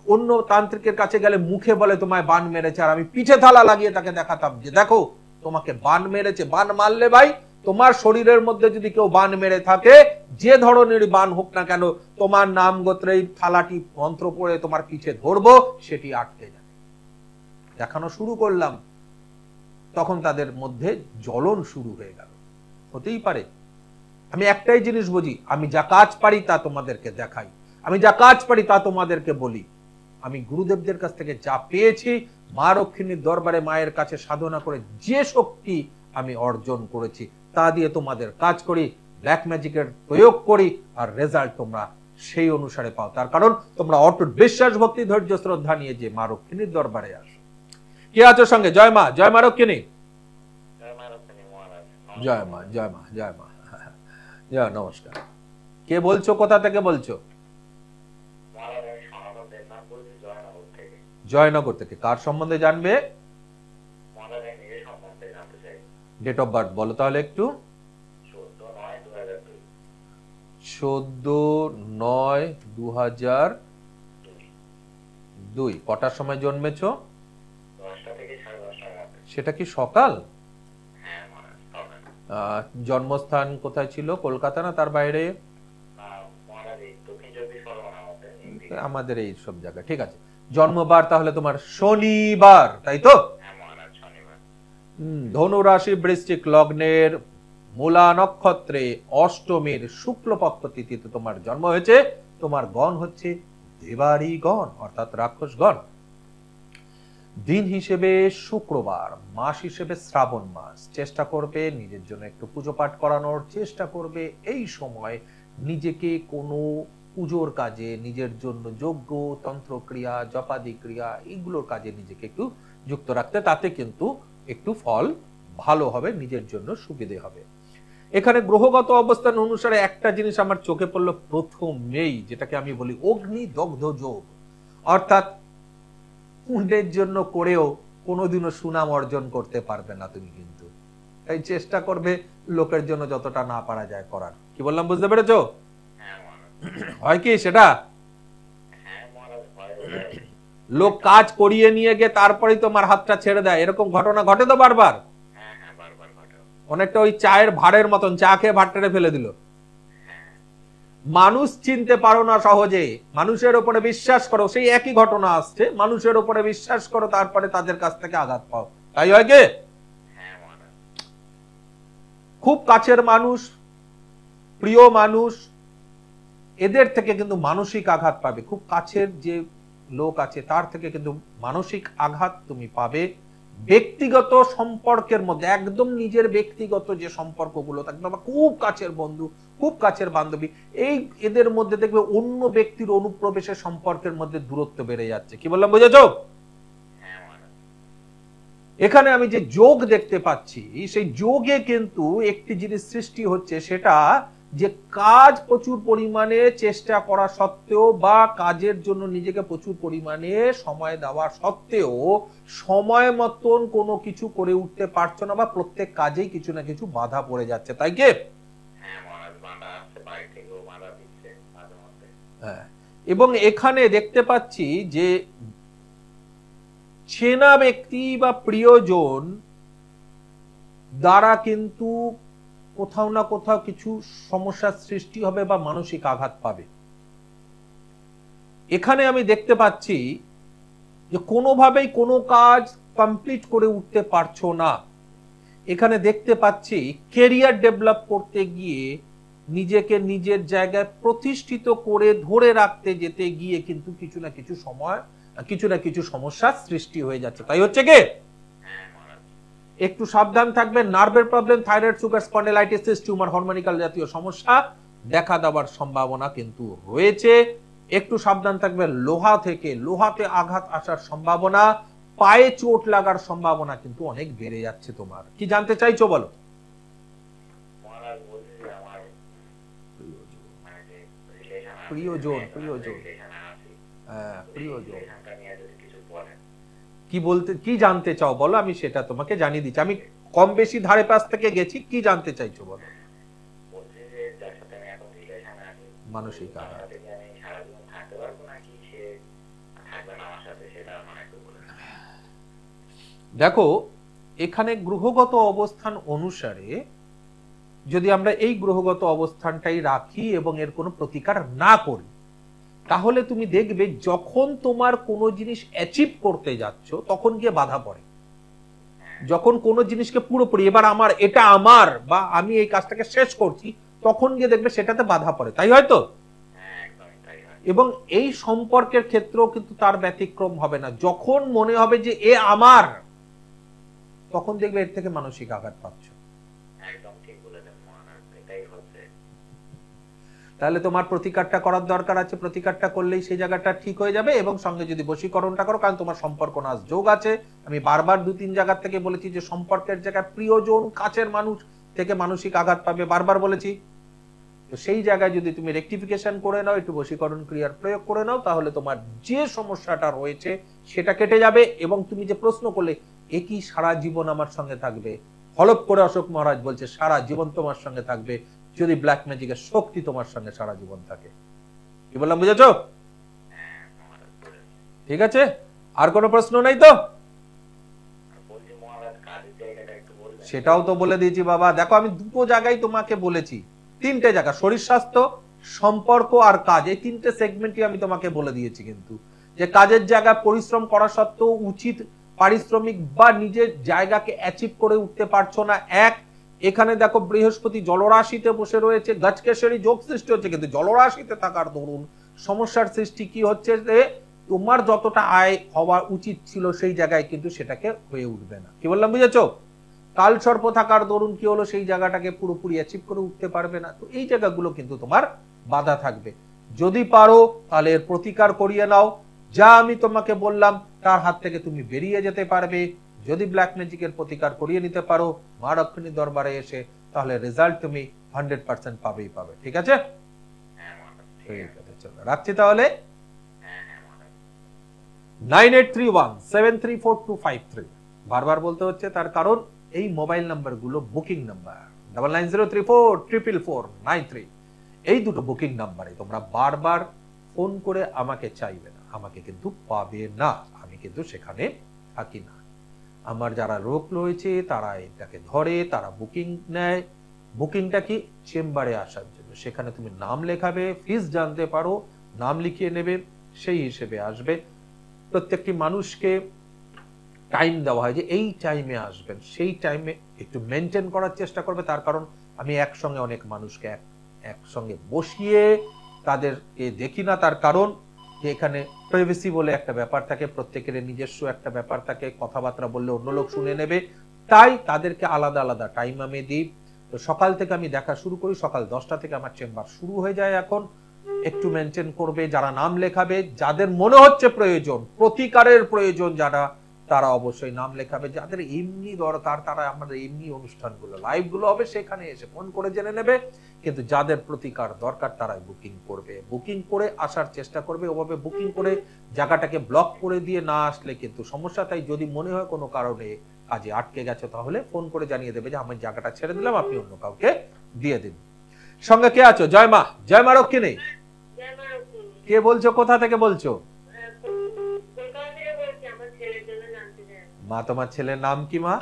অন্য তান্ত্রিকের কাছে গেলে মুখে বলে তোমায় বান মেরেছে, আর আমি পিঠে থালা লাগিয়ে তাকে দেখাতাম যে দেখো তোমাকে বান মেরেছে। বান মারলে ভাই, তোমার শরীরের মধ্যে যদি কেউ বান মেরে থাকে, যে ধরনের বান হোক না কেন, তোমার নাম গোত্রে এই থালাটি মন্ত্র পড়ে তোমার পিঠে ধরবো, সেটি আটকে যাবে। দেখানো শুরু করলাম, তখন তাদের মধ্যে জ্বলন শুরু হয়ে গেল। হতেই পারে। আমি একটাই জিনিস বুঝি, আমি যা কাজ পারি তা তোমাদেরকে দেখাই, আমি যা কাজ পারি তা তোমাদেরকে বলি। আমি গুরুদেবদের কাছ থেকে যা পেয়েছি, মা রক্ষিণীর দরবারে মায়ের কাছে সাধনা করে যে শক্তি আমি অর্জন করেছি, তা দিয়ে তোমাদের কাজ করি, ব্ল্যাক ম্যাজিকের প্রয়োগ করি, আর রেজাল্ট তোমরা সেই অনুসারে পাও। তার কারণ তোমরা অটুট বিশ্বাস, ভক্তি, ধৈর্য, শ্রদ্ধা নিয়ে যে মা রক্ষিণীর দরবারে আসো। কে আছো সঙ্গে? জয় মা, জয় মা রক্ষিণী। জয় মা, জয় মা, জয় মা, জয়, নমস্কার। কে বলছো, কোথা থেকে বলছো? জয়নগর থেকে। কার সম্বন্ধে জানবে? ডেট অফ বার্থ বলো তাহলে একটু। 14/9/2002। কটার সময় জন্মেছো? সেটা কি সকাল? জন্মস্থান কোথায় ছিল? কলকাতা না তার বাইরে? আমাদের এই সব জায়গা। ঠিক আছে, জন্মবার তাহলে তোমার শনিবার, তাই তো? ধনু রাশি, বৃশ্চিক লগ্নের, মূলা নক্ষত্রে, অষ্টমীর শুক্লপক্ষ তিথিতে তোমার জন্ম হয়েছে। তোমার গণ হচ্ছে দেবারি গণ, অর্থাৎ রাক্ষস গণ। দিন হিসেবে শুক্রবার, মাস হিসেবে শ্রাবণ মাস। চেষ্টা করবে নিজের জন্য একটু পুজো পাঠ করানোর চেষ্টা করবে। এই সময় নিজেকে কোনো পুজোর কাজে, নিজের জন্য যজ্ঞ, তন্ত্রক্রিয়া, জপাদি ক্রিয়া, এইগুলোর কাজে নিজেকে একটু যুক্ত রাখতে, তাতে কিন্তু একটু ফল ভালো হবে, নিজের জন্য সুবিধে হবে। এখানে গ্রহগত অবস্থান অনুসারে একটা জিনিস আমার চোখে পড়লো প্রথমেই, যেটাকে আমি বলি অগ্নি দগ্ধ যোগ, অর্থাৎ পুণ্যের জন্য করেও কোনোদিনও সুনাম অর্জন করতে পারবে না তুমি, কিন্তু তাই চেষ্টা করবে লোকের জন্য যতটা না পারা যায় করার। কি বললাম, বুঝতে পেরেছো? হয় কি সেটা, লোক কাজ করিয়ে নিয়ে গিয়ে তারপরেই তোমার হাতটা ছেড়ে দেয়, এরকম ঘটনা ঘটে তো বারবার। অনেকটা ওই চায়ের ভাড়ের মতন, চা খেয়ে ভাত টেনে ফেলে দিল। মানুষ চিনতে পারো না সহজে, মানুষের উপরে বিশ্বাস করো, সেই একই ঘটনা আসছে, মানুষের উপরে বিশ্বাস করো, তারপরে তাদের কাছ থেকে আঘাত পাও। তাই হয় কি? খুব কাছের মানুষ, প্রিয় মানুষ, এদের থেকে কিন্তু মানসিক আঘাত পাবে। খুব কাছের যে লোক আছে তার থেকে কিন্তু মানসিক আঘাত তুমি পাবে। ব্যক্তিগত সম্পর্কের মধ্যে, একদম নিজের ব্যক্তিগত যে সম্পর্কগুলো থাকবে, বা খুব কাছের বন্ধু, খুব কাছের বান্ধবী, এদের মধ্যে দেখবে অন্য ব্যক্তির অনুপ্রবেশের সম্পর্কের মধ্যে দূরত্ব বেড়ে যাচ্ছে। কি বললাম, বুঝেছো? এখানে আমি যে যোগ দেখতে পাচ্ছি, সেই যোগে কিন্তু একটি জিনিস সৃষ্টি হচ্ছে, সেটা যে কাজ প্রচুর পরিমাণে চেষ্টা করা সত্ত্বেও, বা কাজের জন্য নিজেকে প্রচুর পরিমাণে সময় দেওয়া সত্ত্বেও সময় মতন কোনো কিছু করে উঠতে পারছো না, বা প্রত্যেক কাজেই কিছু না কিছু বাধা পড়ে যাচ্ছে। তাই কি? হ্যাঁ, এবং এখানে দেখতে পাচ্ছি যে চেনা ব্যক্তি বা প্রিয়জন দ্বারা কিন্তু কোথাও না কোথাও কিছু সমস্যার সৃষ্টি হবে বা মানসিক আঘাত পাবে। এখানে আমি দেখতে পাচ্ছি যে কোনোভাবেই কোনো কাজ কমপ্লিট করে উঠতে পারছো না। এখানে দেখতে পাচ্ছি ক্যারিয়ার ডেভেলপ করতে গিয়ে, নিজেকে নিজের জায়গায় প্রতিষ্ঠিত করে ধরে রাখতে যেতে গিয়ে কিন্তু কিছু না কিছু সময়, কিছু না কিছু সমস্যার সৃষ্টি হয়ে যাচ্ছে। তাই হচ্ছে কি? একটু সাবধান থাকবে। নার্ভের problem, thyroid, sugar, spondylitis, tumour, hormonical জাতীয় সমস্যা দেখা দেওয়ার সম্ভাবনা কিন্তু রয়েছে। একটু সাবধান থাকবে লোহা থেকে, লোহাতে আঘাত আসার সম্ভাবনা, পায়ে চোট লাগার সম্ভাবনা কিন্তু অনেক বেড়ে যাচ্ছে তোমার। কি জানতে চাইছো বলো? প্রিয়জন, প্রিয়জন, হ্যাঁ, প্রিয়জন। কি বলতে, কি জানতে চাও বলো, আমি সেটা তোমাকে জানিয়ে দিচ্ছি। আমি কম বেশি ধারে পাশ থেকে গেছি, কি জানতে চাইছো বলো? মানসিক আঘাত। দেখো, এখানে গ্রহগত অবস্থান অনুসারে যদি আমরা এই গ্রহগত অবস্থানটাই রাখি এবং এর কোনো প্রতিকার না করি, তাহলে তুমি দেখবে যখন তোমার কোনো জিনিস অ্যাচিভ করতে যাচ্ছ তখন গিয়ে বাধা পড়ে। যখন কোনো জিনিসকে পুরোপুরি এবার আমার, এটা আমার, বা আমি এই কাজটাকে শেষ করছি, তখন গিয়ে দেখবে সেটাতে বাধা পড়ে। তাই হয়তো? এবং এই সম্পর্কের ক্ষেত্রেও কিন্তু তার ব্যতিক্রম হবে না। যখন মনে হবে যে এ আমার, তখন দেখবে এর থেকে মানসিক আঘাত পাচ্ছ। তাহলে তোমার প্রতিকারটা করার দরকার আছে। প্রতিকারটা করলেই সেই জায়গাটা ঠিক হয়ে যাবে। এবং সঙ্গে যদি বশীকরণটা করো, কারণ তোমার সম্পর্ক নাশ যোগ আছে। আমি বারবার 2-3 জায়গা থেকে বলেছি যে সম্পর্কের জায়গায় প্রিয়জন, কাছের মানুষ থেকে মানসিক আঘাত পাবে, বারবার বলেছি। তো সেই জায়গায় যদি তুমি রেকটিফিকেশন করে নাও, একটু বশীকরণ ক্রিয়ার প্রয়োগ করে নাও, তাহলে তোমার যে সমস্যাটা রয়েছে সেটা কেটে যাবে। এবং তুমি যে প্রশ্ন করলে, এ কি সারা জীবন আমার সঙ্গে থাকবে? হলপ করে অশোক মহারাজ বলছে সারা জীবন তোমার সঙ্গে থাকবে, যদি ব্ল্যাক ম্যাজিকের শক্তি তোমার সঙ্গে সারা জীবন থাকে। কি বললাম, বুঝেছো? ঠিক আছে, আর কোনো প্রশ্ন নাই তো? সেটাও তো বলে দিয়েছি বাবা। দেখো, আমি দুটো জায়গায় তোমাকে বলেছি, 3টে জায়গা, শরীর স্বাস্থ্য, সম্পর্ক আর কাজ, এই 3টে সেগমেন্টই আমি তোমাকে বলে দিয়েছি। কিন্তু যে কাজের জায়গায় পরিশ্রম করা সত্ত্বেও উচিত পারিশ্রমিক বা নিজের জায়গাকে অ্যাচিভ করে উঠতে পারছো না, এক। এখানে দেখো বৃহস্পতি জলরাশিতে বসে রয়েছে, গজকেশরী যোগ সৃষ্টি হচ্ছে, কিন্তু জলরাশিতে থাকার দরুন সমস্যার সৃষ্টি কি হচ্ছে যে তোমার যতটা আয় হওয়া উচিত ছিল সেই জায়গায় কিন্তু সেটাকে হয়ে উঠবে না। কি বললাম, বুঝেছো? কাল সর্প থাকার দরুন কি হলো, সেই জায়গাটাকে পুরোপুরি অ্যাচিভ করে উঠতে পারবে না। তো এই জায়গাগুলো কিন্তু তোমার বাধা থাকবে। যদি পারো তাহলে এর প্রতিকার করিয়ে নাও, যা আমি তোমাকে বললাম তার হাত থেকে তুমি বেরিয়ে যেতে পারবে। যদি ব্ল্যাক ম্যাজিকের প্রতিকার করিয়ে নিতে পারো মা রক্ষিণীর দরবারে এসে, তাহলে রেজাল্ট তুমি 100% পাবেই পাবে। ঠিক আছে? ঠিক আছে, চলো রাখছি তাহলে। 9831734253 বারবার বলতে হচ্ছে, তার কারণ এই মোবাইল নাম্বার গুলো বুকিং নাম্বার। 9903444493 এই দুটো বুকিং নাম্বারে তোমরা বারবার ফোন করে আমাকে চাইবে না, আমাকে কিন্তু পাবে না, আমি কিন্তু সেখানে থাকি না। আমার যারা রোগ রয়েছে তারা এটাকে ধরে, তারা বুকিং নেয়। বুকিংটা কি? চেম্বারে আসার জন্য। সেখানে তুমি নাম লেখাবে, ফিস জানতে পারো, নাম লিখিয়ে নেবে, সেই হিসেবে আসবে। প্রত্যেকটি মানুষকে টাইম দেওয়া হয় যে এই টাইমে আসবেন, সেই টাইমে একটু মেনটেন করার চেষ্টা করবে। তার কারণ আমি একসঙ্গে অনেক মানুষকে একসঙ্গে বসিয়ে তাদেরকে দেখি না, তার কারণ যে এখানে প্রাইভেসি বলে একটা ব্যাপার থাকে, প্রত্যেকের নিজস্ব একটা ব্যাপার থাকে, কথাবার্তা বললে অন্য লোক শুনে নেবে, তাই তাদেরকে আলাদা আলাদা টাইম আমি দিই। তো সকাল থেকে আমি দেখা শুরু করি, সকাল 10টা থেকে আমার চেম্বার শুরু হয়ে যায়। এখন একটু মেনটেন করবে, যারা নাম লেখাবে, যাদের মনে হচ্ছে প্রয়োজন, প্রতিকারের প্রয়োজন যারা, তারা অবশ্যই নাম লেখাবে। যাদের এমনি দরকার তারা আমাদের এমনি অনুষ্ঠানগুলো লাইভগুলো হবে সেখানে এসে ফোন করে জেনে নেবে। কিন্তু যাদের প্রতিকার দরকার তারাই বুকিং করবে, বুকিং করে আসার চেষ্টা করবে। ওভাবে বুকিং করে জায়গাটাকে ব্লক করে দিয়ে না আসলে কিন্তু সমস্যা। তাই যদি মনে হয় কোনো কারণে কাজে আটকে গেছে তাহলে ফোন করে জানিয়ে দেবে যে আমি জায়গাটা ছেড়ে দিলাম, আপনি অন্য কাউকে দিয়ে দিন। সঙ্গে কে আছো? জয় মা। জয় মা রক্ষিণী। কে বলছো? কোথা থেকে বলছো? মা তোমার ছেলের নাম কি মা?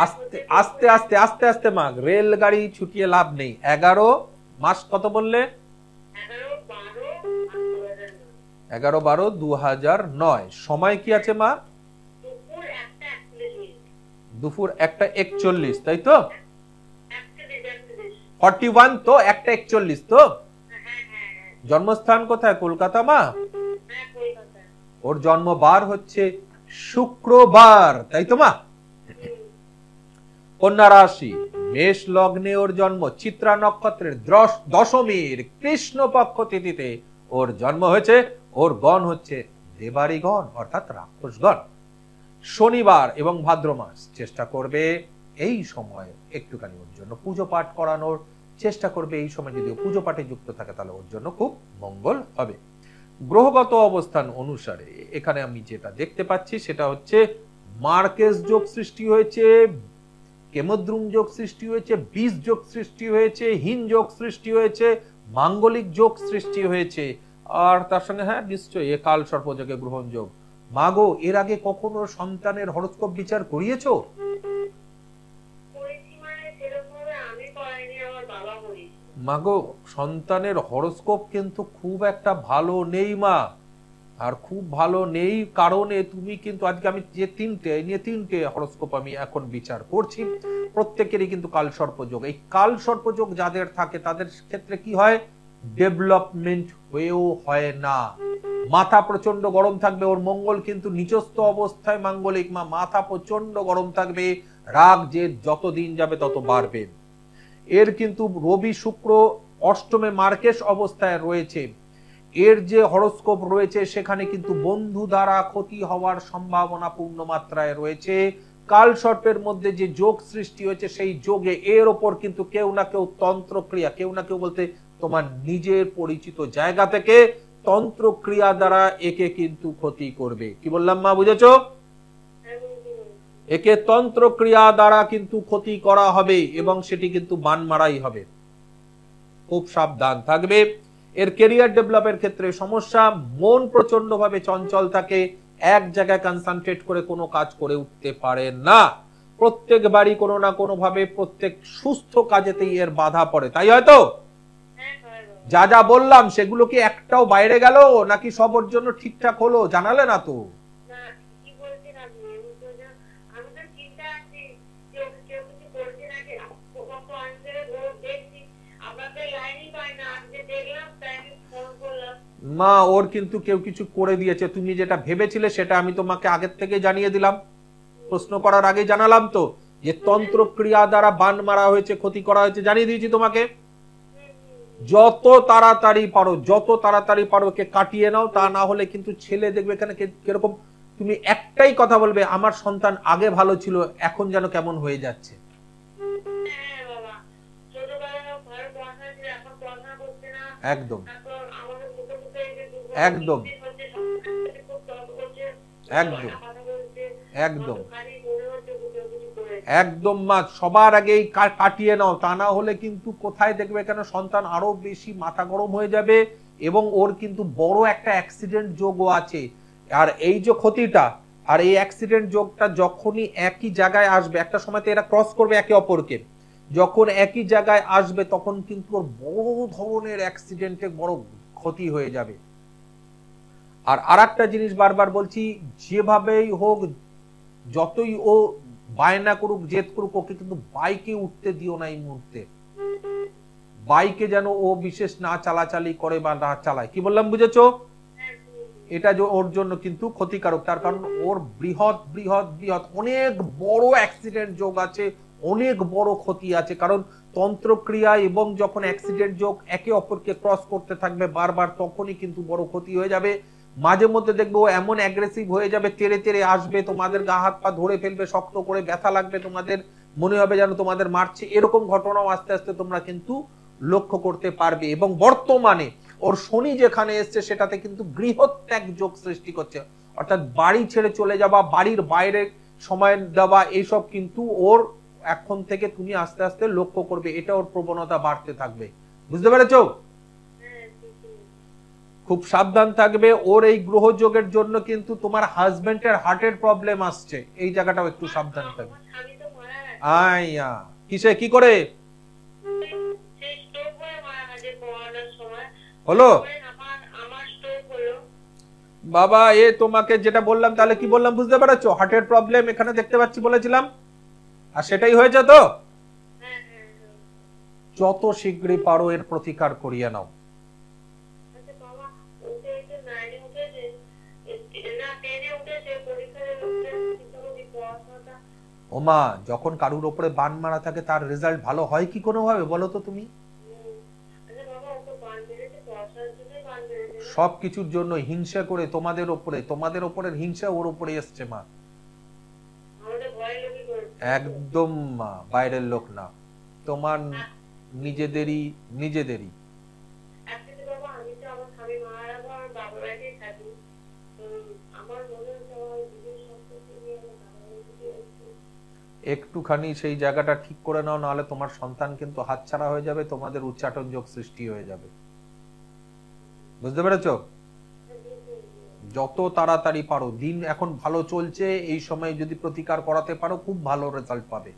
আস্তে আস্তে আস্তে আস্তে আস্তে মা, রেলগাড়ি ছুটিয়ে লাভ নেই। 11 মাস কত বললে? 11/12/2009। সময় কি আছে মা? দুপুর 1:41, তাই তো? 41 তো, 1:41 তো। জন্মস্থান কোথায়? কলকাতা মা? ওর জন্মবার হচ্ছে শুক্রবার, তাই তো মা? কন্যা রাশি, মেষ লগ্নে ওর জন্ম, চিত্রা নক্ষত্রের দশমীর কৃষ্ণপক্ষ তিথিতে ওর জন্ম হয়েছে। ওর গণ হচ্ছে দেবারি গণ, অর্থাৎ রাক্ষস গণ। শনিবার এবং ভাদ্র মাস চেষ্টা করবে এই সময় একটুখানি ওর জন্য পুজো পাঠ করানোর চেষ্টা করবে। এই সময় যদি পুজো পাঠে যুক্ত থাকে তাহলে ওর জন্য খুব মঙ্গল হবে। গ্রহগত অবস্থান অনুসারে এখানে আমি যেটা দেখতে পাচ্ছি সেটা হচ্ছে মার্কেস যোগ সৃষ্টি হয়েছে, কেমদ্রুম যোগ সৃষ্টি হয়েছে, বীজ যোগ সৃষ্টি হয়েছে, হীন যোগ সৃষ্টি হয়েছে, মাঙ্গলিক যোগ সৃষ্টি হয়েছে, আর তার সঙ্গে হ্যাঁ নিশ্চয়ই এ কাল সর্পযোগে গ্রহণ যোগ। মাগো, এর আগে কখনো সন্তানের হরস্কোপ বিচার করিয়েছো? মাগো, সন্তানের হরস্কোপ কিন্তু খুব একটা ভালো নেই মা, আর খুব ভালো নেই কারণে তুমি কিন্তু আজকে আমি যে তিনটে হরস্কোপ আমি এখন বিচার করছি, প্রত্যেকেরই কিন্তু কাল সর্পযোগ। এই কাল সর্পযোগ যাদের থাকে তাদের ক্ষেত্রে কি হয়? ডেভেলপমেন্ট হয়েও হয় না। মাথা প্রচন্ড গরম থাকবে, ওর মঙ্গল কিন্তু নিচস্থ অবস্থায় মাঙ্গলিক মা, মাথা প্রচন্ড গরম থাকবে, রাগ যে যত দিন যাবে তত বাড়বে। এর কিন্তু রবি শুক্র অষ্টমে মার্কেশ অবস্থায় রয়েছে। এর যে হরস্কোপ রয়েছে সেখানে কিন্তু বন্ধু দ্বারা ক্ষতি হওয়ার সম্ভাবনা পূর্ণ মাত্রায় রয়েছে। কাল সর্পের মধ্যে যে যোগ সৃষ্টি হয়েছে সেই যোগে এর ওপর কিন্তু কেউ না কেউ তন্ত্রক্রিয়া, কেউ না কেউ বলতে তোমার নিজের পরিচিত জায়গা থেকে তন্ত্রক্রিয়া দ্বারা একে কিন্তু ক্ষতি করবে। কি বললাম মা, বুঝেছো? একে তন্ত্রক্রিয়া দ্বারা কিন্তু ক্ষতি করা হবে এবং সেটি কিন্তু বান মারাই হবে। খুব সাবধান থাকবে। এর ক্যারিয়ার ডেভেলপের ক্ষেত্রে সমস্যা, মন প্রচন্ড ভাবে চঞ্চল থাকে, এক জায়গায় কনসেন্ট্রেট করে কোনো কাজ করে উঠতে পারে না। প্রত্যেকবারই কোনো না কোনো ভাবে প্রত্যেক সুস্থ কাজেতেই এর বাধা পড়ে, তাই হয়তো? যা যা বললাম সেগুলো কি একটাও বাইরে গেল নাকি সবার জন্য ঠিকঠাক হলো? জানালে না তো। মা, ওর কিন্তু কেউ কিছু করে দিয়েছে। তুমি যেটা ভেবেছিলে সেটা আমি তোমাকে আগের থেকে জানিয়ে দিলাম, প্রশ্ন করার আগে জানালাম তো যে তন্ত্রক্রিয়া দ্বারা বান মারা হয়েছে, ক্ষতি করা হয়েছে, জানিয়ে দিয়েছি তোমাকে। যত তাড়াতাড়ি পারো কে কাটিয়ে নাও, তা না হলে কিন্তু ছেলে দেখবে এখানে কিরকম, তুমি একটাই কথা বলবে, আমার সন্তান আগে ভালো ছিল, এখন যেন কেমন হয়ে যাচ্ছে। একদম একদম একদম একদম একদম মা, সবার আগে কাটিয়ে নাও, তা না হলে কিন্তু কোথায় দেখবে এখানে সন্তান আরো বেশি মাথা গরম হয়ে যাবে, এবং ওর কিন্তু বড় একটা অ্যাক্সিডেন্ট যোগও আছে। আর এই যে ক্ষতিটা আর এই অ্যাক্সিডেন্ট যোগটা যখনই একই জায়গায় আসবে, একটা সময়তে এরা ক্রস করবে একে অপরকে, যখন একই জায়গায় আসবে তখন কিন্তু ওর বড় ধরনের অ্যাক্সিডেন্টে বড় ক্ষতি হয়ে যাবে। আর আরেকটা জিনিস বারবার বলছি, যেভাবেই হোক, যতই ও বায়না করুক, জেদ করুক, ওকে কিন্তু বাইকে উঠতে দিও না এই মুহূর্তে। বাইকে যেন ও বিশেষ না চালাচালি করে বা না চালায়। কি বললাম, বুঝেছো? এটা ওর জন্য কিন্তু ক্ষতিকারক, তার কারণ ওর বৃহৎ বৃহৎ বৃহৎ অনেক বড় অ্যাক্সিডেন্ট যোগ আছে, অনেক বড় ক্ষতি আছে। কারণ তন্ত্রক্রিয়া এবং যখন অ্যাক্সিডেন্ট যোগ একে অপরকে ক্রস করতে থাকবে বারবার, তখনই কিন্তু বড় ক্ষতি হয়ে যাবে। মাঝে মধ্যে দেখবে ও এমন অ্যাগ্রেসিভ হয়ে যাবে, তেড়ে তেড়ে আসবে, তোমাদের গা হাত পা ধরে ফেলবে, শক্ত করে, ব্যথা লাগবে, তোমাদের মনে হবে যেন তোমাদের মারছে। এরকম ঘটনাও আস্তে আস্তে তোমরা কিন্তু লক্ষ্য করতে পারবে। এবং বর্তমানে ওর শনি যেখানে এসছে সেটাতে কিন্তু গৃহত্যাগ যোগ সৃষ্টি করছে, অর্থাৎ বাড়ি ছেড়ে চলে যাওয়া, বাড়ির বাইরে সময় দেওয়া, এইসব কিন্তু ওর এখন থেকে তুমি আস্তে আস্তে লক্ষ্য করবে, এটা ওর প্রবণতা বাড়তে থাকবে। বুঝতে পেরেছো? খুব সাবধান থাকবে। ওর এই গ্রহযোগের জন্য কিন্তু তোমার হাজবেন্ডের হার্টের প্রবলেম আসছে, এই জায়গাটাও একটু সাবধান থাকবে। আইয়া কিসে কি করে হলো বাবা? এ তোমাকে যেটা বললাম, তাহলে কি বললাম বুঝতে পারছো? হার্টের প্রবলেম এখানে দেখতে পাচ্ছি বলেছিলাম, আর সেটাই হয়েছে। তো যত শীঘ্রই পারো এর প্রতিকার করিয়ে নাও। ওমা, যখন কারুর উপরে বান মারা থাকে তার রেজাল্ট ভালো হয় কি কোনোভাবে, বলো তো তুমি? সবকিছুর জন্য হিংসা করে তোমাদের উপরের হিংসা ওর উপরে এসছে মা। একদম মা, বাইরের লোক না, তোমার নিজেদেরই। একটুখানি সেই জায়গাটা ঠিক করে নাও, নাহলে তোমার সন্তান কিন্তু হাতছাড়া হয়ে যাবে, তোমাদের উচ্চাটন যোগ সৃষ্টি হয়ে যাবে। বুঝতে পেরেছো? যত তাড়াতাড়ি পারো, দিন এখন ভালো চলছে, এই সময় যদি প্রতিকার করাতে পারো খুব ভালো রেজাল্ট পাবে,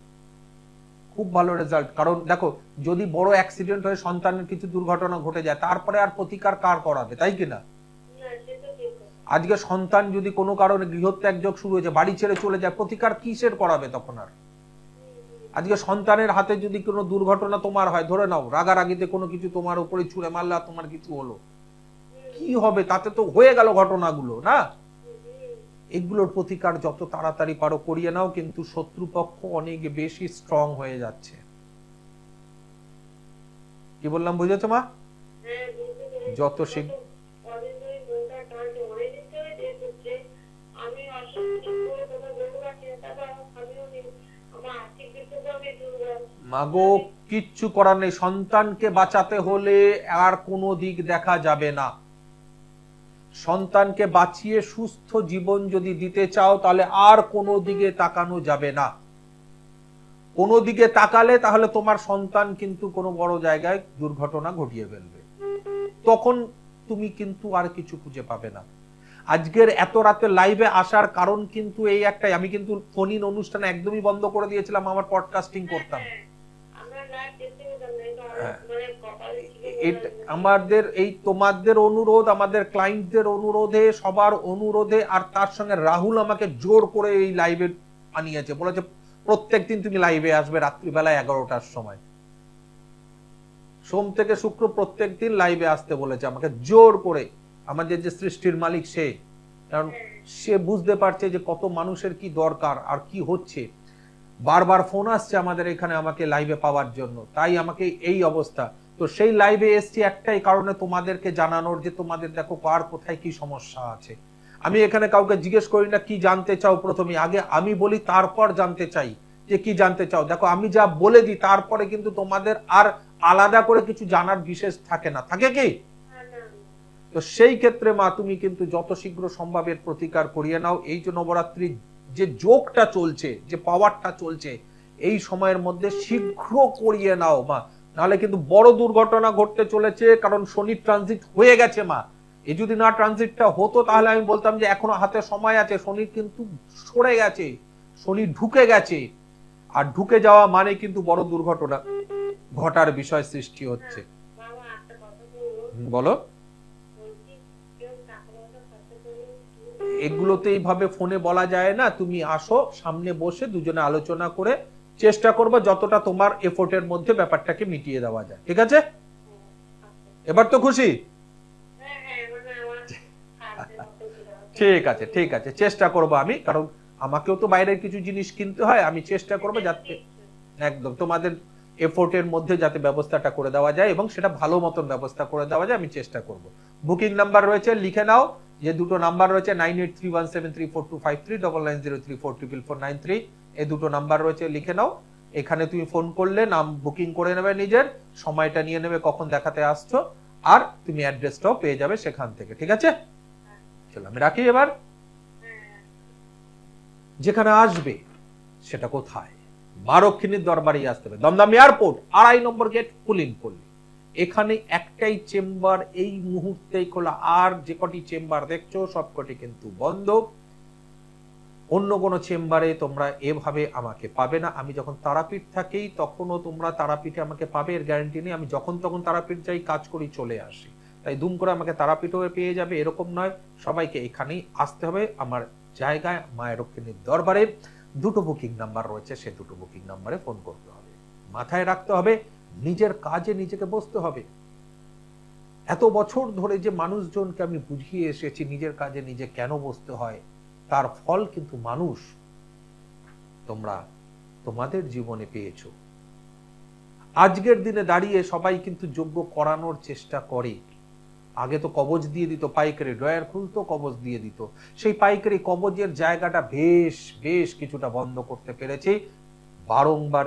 খুব ভালো রেজাল্ট। কারণ দেখো, যদি বড় অ্যাক্সিডেন্ট হয়ে সন্তানের কিছু দুর্ঘটনা ঘটে যায়, তারপরে আর প্রতিকার কার করাবে, তাই কিনা? আজকে সন্তান যদি কোনো কারণে গৃহত্যাগ যোগ শুরু হয়েছে, বাড়ি ছেড়ে চলে যায়, প্রতিকার কিসের করাবে তখন আর? আজকে সন্তানের হাতে যদি কোনো দুর্ঘটনা তোমার হয়, ধরে নাও রাগারাগিতে কোনো কিছু তোমার উপরে ছুঁড়ে মারলা, তোমার কিছু হলো, কি হবে? তাতে তো হয়ে গেল ঘটনাগুলো, না? এগুলোর প্রতিকার যত তাড়াতাড়ি পারো করিয়ে নাও, কিন্তু শত্রুপক্ষ অনেক বেশি স্ট্রং হয়ে যাচ্ছে। কি বললাম বুঝেছো মা? যত শীঘ্র মাগো, কিচ্ছু করার নেই, সন্তানকে বাঁচাতে হলে আর কোনো দিক দেখা যাবে না। সন্তানকে বাঁচিয়ে সুস্থ জীবন যদি দিতে চাও, তাহলে আর কোনো দিকে তাকানো যাবে না। কোনো দিকে তাকালে তাহলে তোমার সন্তান কিন্তু কোনো বড় জায়গায় দুর্ঘটনা ঘটিয়ে ফেলবে, তখন তুমি কিন্তু আর কিছু খুঁজে পাবে না। আজকের এত রাতে লাইভে আসার কারণ কিন্তু এই একটাই, আমি কিন্তু ফোন ইন অনুষ্ঠান একদমই বন্ধ করে দিয়েছিলাম, আমার পডকাস্টিং করতাম। আমাদের এই তোমাদের অনুরোধ, আমাদের ক্লায়েন্টদের অনুরোধে, সবার অনুরোধে, আর তার সঙ্গে রাহুল আমাকে জোর করে এই লাইভে আনিয়েছে, বলেছে প্রত্যেকদিন তুমি লাইভে আসবে রাত্রিবেলা 11টার সময়, সোম থেকে শুক্র প্রত্যেকদিন লাইভে আসতে বলেছে আমাকে জোর করে। আমাদের যে সৃষ্টির মালিক সে, কারণ সে বুঝতে পারছে যে কত মানুষের কি দরকার আর কি হচ্ছে। বারবার ফোন আসছে আমাদের এখানে আমাকে লাইভে পাওয়ার জন্য, তাই আমাকে এই অবস্থা। তো সেই লাইভে এসছি একটাই কারণে, তোমাদেরকে জানানোর যে তোমাদের দেখো কার কোথায় কি সমস্যা আছে। আমি এখানে কাউকে জিজ্ঞেস করি না কি জানতে চাও, প্রথমে আগে আমি বলি তারপর জানতে চাই যে কি জানতে চাও। দেখো আমি যা বলে দিই তারপরে কিন্তু তোমাদের আর আলাদা করে কিছু জানার বিশেষ থাকে না, থাকে কি? তো সেই ক্ষেত্রে মা তুমি কিন্তু যত শীঘ্র সম্ভব এর প্রতিকার করিয়ে নাও। এই যে নবরাত্রি যে যোগটা চলছে, যে পাওয়ারটা চলছে, এই সময়ের মধ্যে শীঘ্র করিয়ে নাও মা, নাহলে কিন্তু বড় দুর্ঘটনা ঘটতে চলেছে। কারণ শনি ট্রানজিট হয়ে গেছে মা। এই যদি না ট্রানজিটটা হতো তাহলে আমি বলতাম যে এখনো হাতে সময় আছে, শনি কিন্তু সরে গেছে, শনি ঢুকে গেছে। আর ঢুকে যাওয়া মানে কিন্তু বড় দুর্ঘটনা ঘটার বিষয় সৃষ্টি হচ্ছে। বলো। এগুলোতে এইভাবে ফোনে বলা যায় না, তুমি আসো সামনে বসে দুজনে আলোচনা করে চেষ্টা করবো যতটা তোমার এফোর্টের মধ্যে ব্যাপারটাকে মিটিয়ে দেওয়া যায়, ঠিক আছে? এবার তো খুশি? ঠিক আছে, ঠিক আছে, চেষ্টা করবো আমি, কারণ আমাকেও তো বাইরের কিছু জিনিস কিনতে হয়। আমি চেষ্টা করবো যাতে একদম তোমাদের এফোর্টের মধ্যে যাতে ব্যবস্থাটা করে দেওয়া যায় এবং সেটা ভালো মতন ব্যবস্থা করে দেওয়া যায়, আমি চেষ্টা করব। বুকিং নাম্বার রয়েছে, লিখে নাও। যে দুটো নাম্বার রয়েছে 9831734253, 9903444493, এই দুটো নাম্বার রয়েছে, লিখে নাও। এখানে তুমি ফোন করলে নাম বুকিং করে নেবে, নিজের সময়টা নিয়ে নেবে কখন দেখাতে আসছো, আর তুমি অ্যাড্রেসটাও পেয়ে যাবে সেখান থেকে, ঠিক আছে? চলো আমি রাখি এবার। যেখানে আসবে সেটা কোথায়? মা রক্ষিণীর দরবারেই আসতে হবে, দমদম এয়ারপোর্ট 2.5 নম্বর গেট পুলিং করলে। এখানে একটাই চেম্বার এই মুহূর্তেই খোলা, আর যে কটি চেম্বার দেখছো সবকটি কিন্তু বন্ধ। অন্য কোনো চেম্বারে তোমরা এভাবে আমাকে পাবে না। আমি যখন তারাপীঠ থাকি তখনও তোমরা তারাপীঠে আমাকে পাবে, এর গ্যারান্টি নেই। আমি যখন তখন তারাপীঠ যাই, কাজ করি, চলে আসি, তাই দুম করে আমাকে তারাপীঠও পেয়ে যাবে এরকম নয়। সবাইকে এখানেই আসতে হবে আমার জায়গায়, মায়ের রক্ষিণীর দরবারে। দুটো বুকিং নাম্বার রয়েছে, সে দুটো বুকিং নাম্বারে ফোন করতে হবে। মাথায় রাখতে হবে নিজের কাজে নিজেকে বসতে হবে। এত বছর ধরে যে মানুষজনকে আমি বুঝিয়ে এসেছি নিজের কাজে নিজে কেন বসতে হয়, তার ফল কিন্তু মানুষ তোমরা তোমাদের জীবনে পেয়েছো। আজকের দিনে দাঁড়িয়ে সবাই কিন্তু যোগ্য করানোর চেষ্টা করে। আগে তো কবজ দিয়ে দিত, পাইকারি ড্রয়ার খুলতো, কবজ দিয়ে দিত। সেই পাইকারি কবজের জায়গাটা বেশ কিছুটা বন্ধ করতে পেরেছে। বারংবার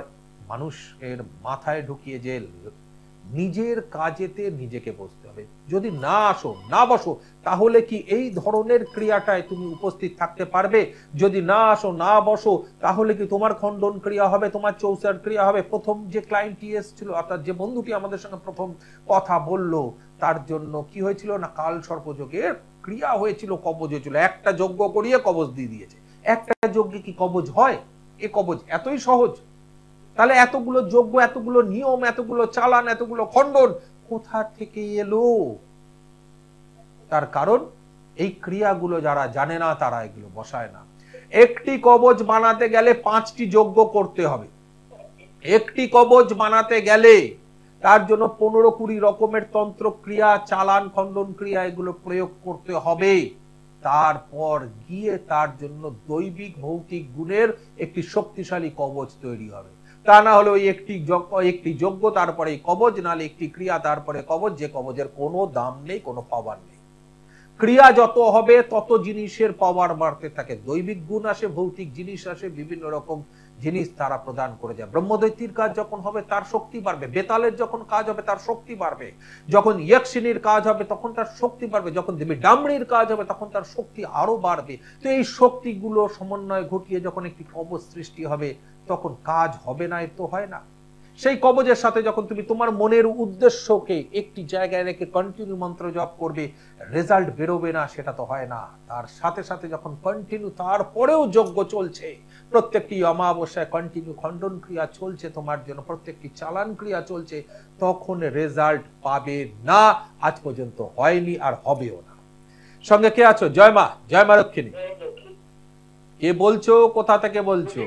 মানুষের মাথায় ঢুকিয়ে যে নিজের কাজেতে নিজেকে বসতে হবে। যদি না আসো, না বসো, তাহলে কি এই ধরনের ক্রিয়াটায় তুমি উপস্থিত থাকতে পারবে? যদি না আসো, না বসো, তাহলে কি তোমার খণ্ডন ক্রিয়া হবে, তোমার চৌসার ক্রিয়া হবে? প্রথম যে ক্লায়েন্টটি এসেছিল, অর্থাৎ যে বন্ধুটি আমাদের সঙ্গে প্রথম কথা বললো, তার জন্য কি হয়েছিল না, কাল সর্পযোগের ক্রিয়া হয়েছিল, কবজ হয়েছিল। একটা যজ্ঞ করিয়ে কবজ দিয়ে দিয়েছে। একটা যজ্ঞে কি কবজ হয়? এ কবজ এতই সহজ? তাহলে এতগুলো যজ্ঞ, এতগুলো নিয়ম, এতগুলো চালান, এতগুলো খণ্ডন কোথা থেকে এলো? তার কারণ এই ক্রিয়াগুলো যারা জানে না তারা এগুলো বসায় না। একটি কবজ বানাতে গেলে 5টি যজ্ঞ করতে হবে। একটি কবজ বানাতে গেলে তার জন্য 15-20 রকমের তন্ত্র ক্রিয়া, চালান, খণ্ডন ক্রিয়া এগুলো প্রয়োগ করতে হবে। তারপর গিয়ে তার জন্য দৈবিক ভৌতিক গুণের একটি শক্তিশালী কবচ তৈরি হবে। তা না হলে ওই একটি যজ্ঞ তারপরে কবচ, নালে একটি ক্রিয়া তারপরে কবচ, যে কবচের কোনো দাম নেই, কোনো পাওয়ার নেই। ক্রিয়া যত হবে তত জিনিসের পাওয়ার বাড়তে থাকে। দৈবিক গুণ আসে, ভৌতিক জিনিস আসে, বিভিন্ন রকম জিনিস তারা প্রদান করে যায়। ব্রহ্মদৈত্যের কাজ যখন হবে তার শক্তি বাড়বে, বেতালের যখন কাজ হবে তার শক্তি বাড়বে, যখন ইয়ক্ষিণীর কাজ হবে তখন তার শক্তি বাড়বে, যখন দেবী ডামরির কাজ হবে তখন তার শক্তি আরো বাড়বে। তো এই শক্তিগুলো সমন্বয় ঘটিয়ে যখন একটি কবচ সৃষ্টি হবে তখন কাজ হবে না, এ তো হয় না। সেই কবজের সাথে যখন তুমি তোমার মনের উদ্দেশ্যকে একটি জায়গায় রেখে কন্টিনিউ মন্ত্র জপ করবে, রেজাল্ট বেরোবে না, সেটা তো হয় না। তার সাথে সাথে যখন কন্টিনিউ তারপরেও যজ্ঞ চলছে, প্রত্যেকটি অমাবস্যায় কন্টিনিউ খণ্ডন ক্রিয়া চলছে তোমার জন্য, প্রত্যেকটি চালান ক্রিয়া চলছে, তখন রেজাল্ট পাবে না। আজ পর্যন্ত হয়নি আর হবেও না। সঙ্গে কে আছো? জয় মা, জয় মা রক্ষিণী। কে বলছো? কোথা থেকে বলছো?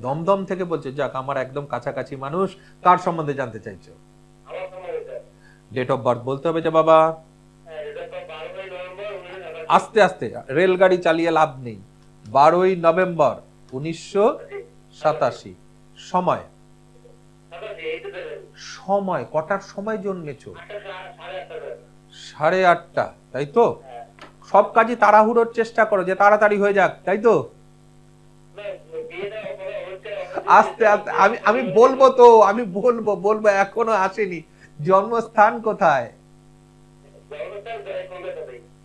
দমদম থেকে বলছো? যাক, আমার একদম কাছাকাছি মানুষ। কার সম্বন্ধে জানতে চাইছো? ডেট অফ বার্থ বলতে হবে যে বাবা। আস্তে আস্তে, রেলগাড়ি চালিয়ে লাভ নেই। 12ই নভেম্বর 1987। সময় সময় কটার সময় জন্মেছো? 8:30, তাই তো? সব কাজই তাড়াহুড়োর চেষ্টা করো যে তাড়াতাড়ি হয়ে যাক, তাই তো? আস্তে আস্তে আমি বলবো তো, আমি বলবো এখনো আসেনি। জন্মস্থান কোথায়?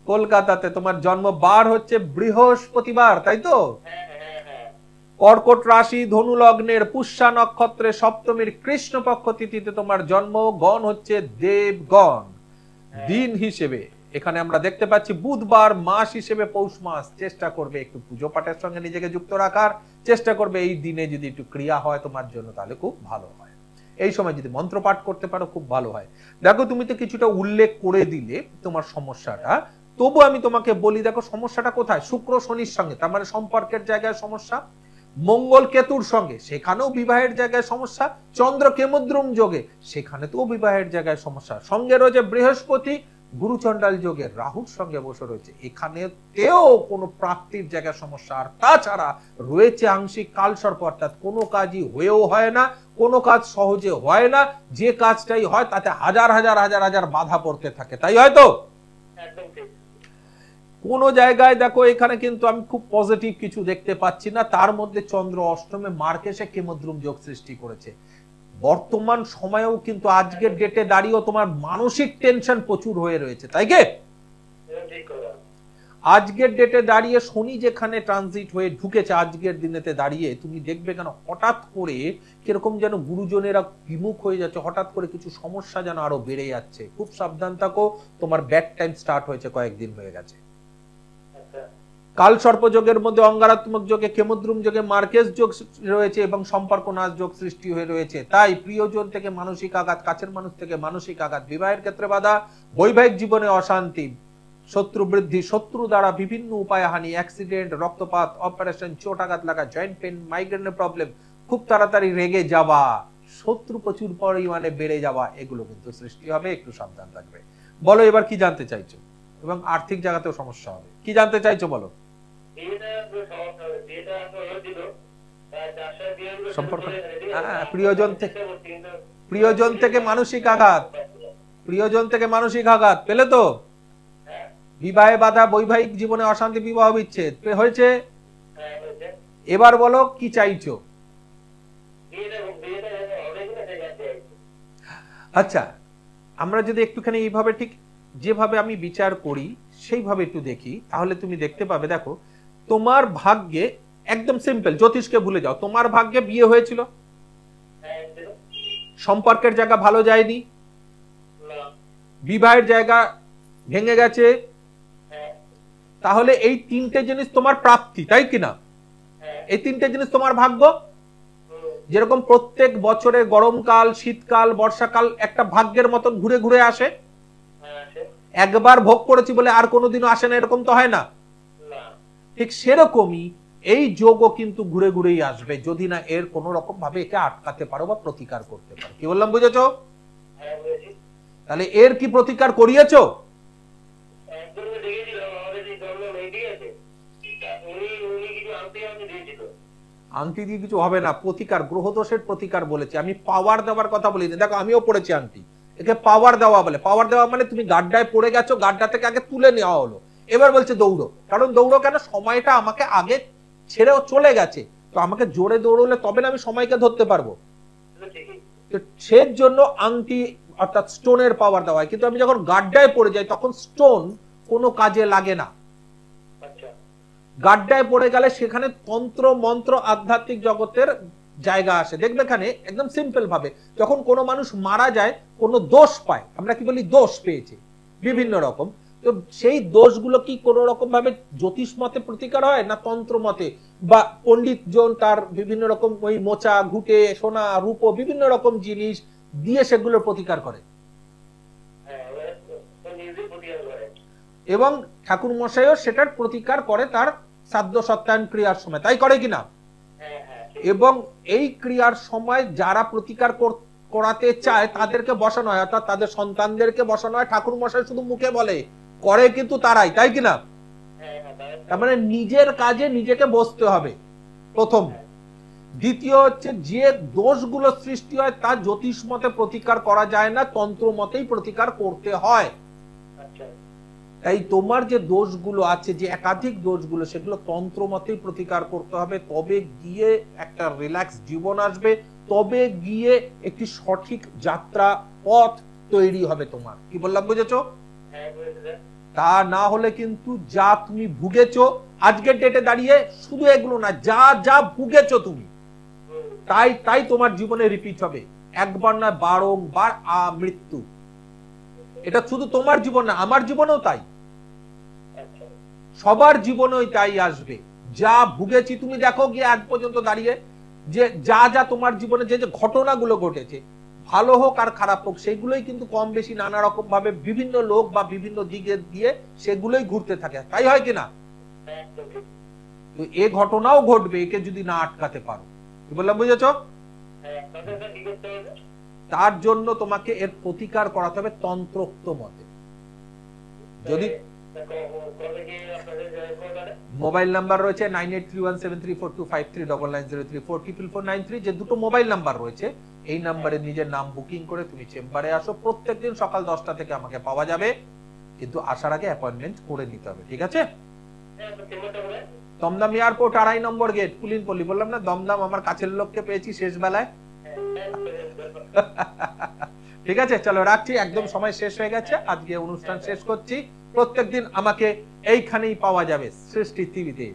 কলকাতাতে। তোমার জন্ম বার হচ্ছে বৃহস্পতিবার, তাই তো? কর্কট রাশি, ধনু লগ্নের, পুষ্যা নক্ষত্রে, সপ্তমীর কৃষ্ণপক্ষ তিথিতে তোমার জন্ম। গণ হচ্ছে দেবগণ। দিন হিসেবে এখানে আমরা দেখতে পাচ্ছি বুধবার। মাস হিসেবে পৌষ মাস। চেষ্টা করবে একটু পুজো পাঠের সঙ্গে নিজেকে যুক্ত রাখার চেষ্টা করবে। এই দিনে যদি একটু ক্রিয়া হয় তোমার জন্য তাহলে খুব ভালো হয়। এই সময় যদি মন্ত্র পাঠ করতে পারো খুব ভালো হয়। দেখো তুমি তো কিছুটা উল্লেখ করে দিলে তোমার সমস্যাটা, তবু আমি তোমাকে বলি দেখো সমস্যাটা কোথায়। শুক্র শনির সঙ্গে, তার মানে সম্পর্কের জায়গায় সমস্যা। মঙ্গল কেতুর সঙ্গে, সেখানেও বিবাহের জায়গায় সমস্যা। চন্দ্র কেমদ্রুম যোগে, সেখানে তো বিবাহের জায়গায় সমস্যা। সঙ্গে রয়েছে বৃহস্পতি গুরুচণ্ডাল যোগে রাহুর সঙ্গে বসে রয়েছে, এখানেতেও কোনো প্রাপ্তির জায়গায় সমস্যা। আর তাছাড়া রয়েছে আংশিক কালসর্প, অর্থাৎ কোনো কাজই হয়েও হয় না, কোনো কাজ সহজে হয় না। যে কাজটাই হয় তাতে হাজার হাজার হাজার হাজার বাধা পড়তে থাকে, তাই হয়তো? কোন জায়গায় দেখো এখানে কিন্তু আমি খুব পজিটিভ কিছু দেখতে পাচ্ছি না। তার মধ্যে চন্দ্র অষ্টমে মার্কেশে কেমদ্রুম যোগ সৃষ্টি করেছে। বর্তমান সময়েও কিন্তু আজকের ডেটে দাঁড়িয়েও তোমার মানসিক টেনশন প্রচুর হয়ে রয়েছে, তাই কি? আজকের ডেটে দাঁড়িয়ে শনি যেখানে ট্রানজিট হয়ে ঢুকেছে, আজকের দিনেতে দাঁড়িয়ে তুমি দেখবে কেন হঠাৎ করে কিরকম যেন গুরুজনেরা বিমুখ হয়ে যাচ্ছে, হঠাৎ করে কিছু সমস্যা যেন আরো বেড়ে যাচ্ছে। খুব সাবধান থাকো, তোমার ব্যাড টাইম স্টার্ট হয়েছে, কয়েকদিন হয়ে গেছে। কাল সর্প যোগের মধ্যে অঙ্গারাত্মক যোগে কেমদ্রুম যোগে মার্কেস যোগ রয়েছে এবং সম্পর্ক নাশ যোগ সৃষ্টি হয়ে রয়েছে। তাই প্রিয়জন থেকে মানসিক আঘাত, কাছের মানুষ থেকে মানসিক আঘাত, বিবাহের ক্ষেত্রে বাধা, বৈবাহিক জীবনে অশান্তি, শত্রু বৃদ্ধি, শত্রু দ্বারা বিভিন্ন উপায়ে হানি, অ্যাক্সিডেন্ট, রক্তপাত, অপারেশন, চোট আঘাত লাগা, জয়েন্ট পেন, মাইগ্রেনের প্রবলেম, খুব তাড়াতাড়ি রেগে যাওয়া, শত্রু প্রচুর পরিমাণে বেড়ে যাওয়া, এগুলো কিন্তু সৃষ্টি হবে। একটু সাবধান থাকবে। বলো এবার কি জানতে চাইছো? এবং আর্থিক জায়গাতেও সমস্যা হবে। কি জানতে চাইছো বলো? সম্পর্ক, প্রিয়জন থেকে মানসিক আঘাত, প্রিয়জন থেকে মানসিক আঘাত পেলে তো? বিবাহে বাধা, বৈবাহিক জীবনে অশান্তি, বিবাহ বিচ্ছেদ হয়েছে। এবার বলো কি চাইছো? আচ্ছা, আমরা যদি একটুখানি এইভাবে ঠিক যেভাবে আমি বিচার করি সেইভাবে একটু দেখি, তাহলে তুমি দেখতে পাবে। দেখো তোমার ভাগ্যে, একদম সিম্পল, জ্যোতিষকে ভুলে যাও, তোমার ভাগ্যে বিয়ে হয়েছিল, সম্পর্কের জায়গা ভালো যায়নি, বিবাহের জায়গা ভেঙে গেছে, তাহলে এই তিনটে জিনিস তোমার প্রাপ্তি, তাই কিনা? এই তিনটে জিনিস তোমার ভাগ্য। যেরকম প্রত্যেক বছরে গরমকাল, শীতকাল, বর্ষাকাল একটা ভাগ্যের মতন ঘুরে ঘুরে আসে, একবার ভোগ করেছি বলে আর কোনোদিনও আসে না, এরকম তো হয় না। ঠিক সেরকমই এই যোগও কিন্তু ঘুরে ঘুরেই আসবে, যদি না এর কোন রকম ভাবে একে আটকাতে পারো বা প্রতিকার করতে পারো। কি বললাম, বুঝেছো? তাহলে এর কি প্রতিকার করিয়েছো? আংটি দিয়ে কিছু হবে না, প্রতিকার, গ্রহদোষের প্রতিকার বলেছি আমি, পাওয়ার দেওয়ার কথা বলিনি। দেখো আমিও পড়েছি আংটি, একে পাওয়ার দেওয়া বলে। পাওয়ার দেওয়া মানে তুমি গাড্ডায় পড়ে গেছো, গাড্ডা থেকে আগে তুলে নেওয়া হলো, এবার বলছে দৌড়ো। কারণ দৌড়ো কেন? সময়টা আমাকে আগে ছেড়েও চলে গেছে, তো আমাকে জোরে দৌড়লে তবে না আমি সময়কে ধরতে পারবো। সেই জন্য আংটি অর্থাৎ স্টোনের পাওয়ার দেওয়া হয়। কিন্তু আমি যখন গাড্ডায় পড়ে যাই তখন স্টোন কোনো কাজে লাগে না। গাড্ডায় পড়ে গেলে সেখানে তন্ত্র মন্ত্র আধ্যাত্মিক জগতের জায়গা আসে। দেখবে এখানে একদম সিম্পল ভাবে, যখন কোনো মানুষ মারা যায়, কোনো দোষ পায়, আমরা কি বলি দোষ পেয়েছে বিভিন্ন রকম, তো সেই দোষগুলো কি কোন রকম ভাবে জ্যোতিষ মতে প্রতিকার হয় না তন্ত্র মতে, বা পণ্ডিত জন তার বিভিন্ন রকম ওই মোচা, ঘুটে, সোনা, রূপো, বিভিন্ন রকম জিনিস দিয়ে সেগুলোর প্রতিকার করে। এবং ঠাকুর মশাইও সেটার প্রতিকার করে তার শ্রাদ্ধ সত্যায়ন ক্রিয়ার সময়, তাই করে কিনা? এবং এই ক্রিয়ার সময় যারা প্রতিকার করাতে চায় তাদেরকে বসানো হয়, অর্থাৎ তাদের সন্তানদেরকে বসানো হয়। ঠাকুর মশাই শুধু মুখে বলে, করে কিন্তু তারাই, তাই কিনা? তার মানে নিজের কাজে নিজেকে বসতে হবে। প্রথম। দ্বিতীয় হচ্ছে যে দোষগুলো সৃষ্টি হয় তা জ্যোতিষ মতে প্রতিকার করা যায় না, তন্ত্র মতেই প্রতিকার করতে হয়। আচ্ছা তাই তোমার যে দোষগুলো আছে, যে একাধিক দোষগুলো, সেগুলো তন্ত্র মতেই প্রতিকার করতে হবে, তবে গিয়ে একটা রিল্যাক্স জীবন আসবে, তবে গিয়ে একটি সঠিক যাত্রা পথ তৈরি হবে তোমার। কি বললাম, বুঝেছো? হ্যাঁ বুঝেছি স্যার। তা না হলে কিন্তু যা তুমি ভুগেছো আজকের ডেটে দাঁড়িয়ে, শুধু এগুলো না, যা যা ভুগেছো তুমি, তাই তাই তোমার জীবনে রিপিট হবে, একবার না বারংবার মৃত্যু। এটা শুধু তোমার জীবন না, আমার জীবনেও তাই, আচ্ছা সবার জীবনেই তাই আসবে। যা ভুগেছি তুমি দেখো গিয়ে আজ পর্যন্ত দাঁড়িয়ে, যে যা যা তোমার জীবনে যে যে ঘটনাগুলো ঘটেছে, ভালো হোক আর খারাপ হোক, সেগুলোই কিন্তু কম বেশি নানা রকম ভাবে বিভিন্ন লোক বা বিভিন্ন দিকে দিয়ে সেগুলোই ঘুরতে থাকে, তাই হয় কিনা? হ্যাঁ একদম ঠিক। তো এ ঘটনাও ঘটবে, একে যদি না আটকাতে পারো। কি বললাম, বুঝেছো? হ্যাঁ আপনাদের স্যার কি করতে হবে? তার জন্য তোমাকে এর প্রতিকার করাতে হবে তন্ত্রোক্ত মতে। যদি মোবাইল নাম্বার রয়েছে 98317342539903449493, যে দুটো মোবাইল নাম্বার রয়েছে, এই নাম্বারে নিজের নাম বুকিং করে তুমি চেম্বারে আসো। প্রত্যেকদিন সকাল 10টা থেকে আমাকে পাওয়া যাবে, কিন্তু আসার আগে অ্যাপয়েন্টমেন্ট করে নিতে হবে, ঠিক আছে? দমদম এয়ারপোর্ট 2.5 নম্বর গেট, পুলিনপল্লী। বললাম না দমদম আমার কাছের লোককে পেয়েছি শেষ বেলায়। ঠিক আছে, চলো রাখছি, একদম সময় শেষ হয়ে গেছে, আজকে অনুষ্ঠান শেষ করছি। প্রত্যেকদিন আমাকে এইখানেই পাওয়া যাবে সৃষ্টি টিভিতে,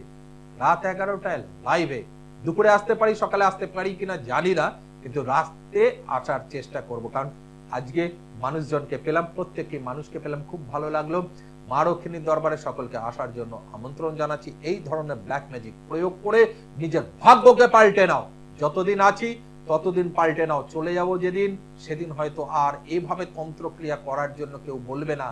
রাত 11টায় লাইভে। দুপুরে আসতে পারি, সকালে আসতে পারি কিনা জানি না, কিন্তু রাতে আসার চেষ্টা করব, কারণ আজকে মানুষজনকে পেলাম, প্রত্যেকটি মানুষকে পেলাম, খুব ভালো লাগলো। মা রক্ষিণীর দরবারে সকলকে আসার জন্য আমন্ত্রণ জানাচ্ছি। এই ধরনের ব্ল্যাক ম্যাজিক প্রয়োগ করে নিজের ভাগ্যকে পাল্টে নাও। যতদিন আছি ততদিন পাল্টে নাও, চলে যাব যেদিন, সেদিন হয়তো আর এইভাবে তন্ত্রক্রিয়া করার জন্য কেউ বলবে না।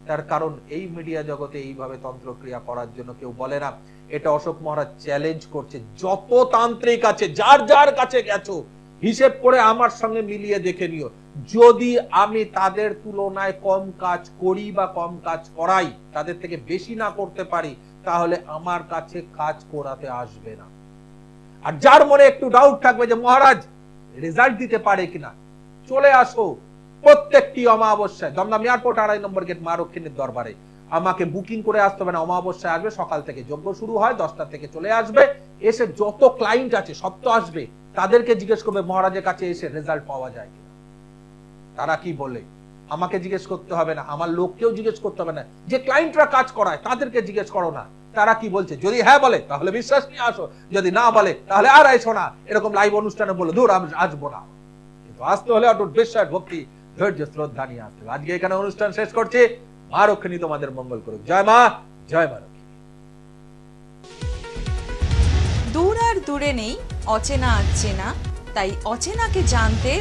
তার কারণ এই মিডিয়া জগতে এইভাবে তন্ত্রক্রিয়া করার জন্য কেউ বলে না। এটা অশোক মহারাজ চ্যালেঞ্জ করছে, যত তান্ত্রিক আছে, যার যার কাছে গেছো, হিসেব করে আমার সঙ্গে মিলিয়ে দেখে নিও, যদি আমি তাদের তুলনায় কম কাজ করি বা কম কাজ করাই, তাদের থেকে বেশি না করতে পারি, তাহলে আমার কাছে কাজ করাতে আসবে না। আর যার মনে একটু ডাউট থাকবে যে মহারাজ রেজাল্ট দিতে পারে কিনা, চলে আসো প্রত্যেকটি অমাবস্যায় দমদম এয়ারপোর্ট 2.5 নম্বর গেট মা রক্ষিণীর দরবারে। আমাকে বুকিং করে আসতে হবে না, অমাবস্যায় আসবে, সকাল থেকে যজ্ঞ শুরু হয়, 10টা থেকে চলে আসবে। এসে যত ক্লায়েন্ট আছে সব তো আসবে, তাদেরকে জিজ্ঞেস করবে মহারাজের কাছে এসে রেজাল্ট পাওয়া যায় কিনা, তারা কি বলে। আমাকে জিজ্ঞেস করতে হবে না, আমার লোককেও জিজ্ঞেস করতে হবে না, যে ক্লায়েন্টরা কাজ করায় তাদেরকে জিজ্ঞেস করো না তারা কি বলছে। যদি হ্যাঁ বলে তাহলে বিশ্বাস নিয়ে আসো, যদি না বলে তাহলে আর আইসো না। এরকম লাইভ অনুষ্ঠানে বলে দূর আমি আসবো না, কিন্তু আসতে হলে অটুট বিশ্বাস, ভক্তি, ধৈর্য, শ্রদ্ধা নিয়ে আসতে হবে। আজকে এখানে অনুষ্ঠান শেষ করছি। মা রক্ষিণী তোমাদের মঙ্গল করুক। জয় মা, জয় মা রক্ষিণী। দূর আর দূরে নেই অচেনা চেনা, তাই অচেনাকে জানতে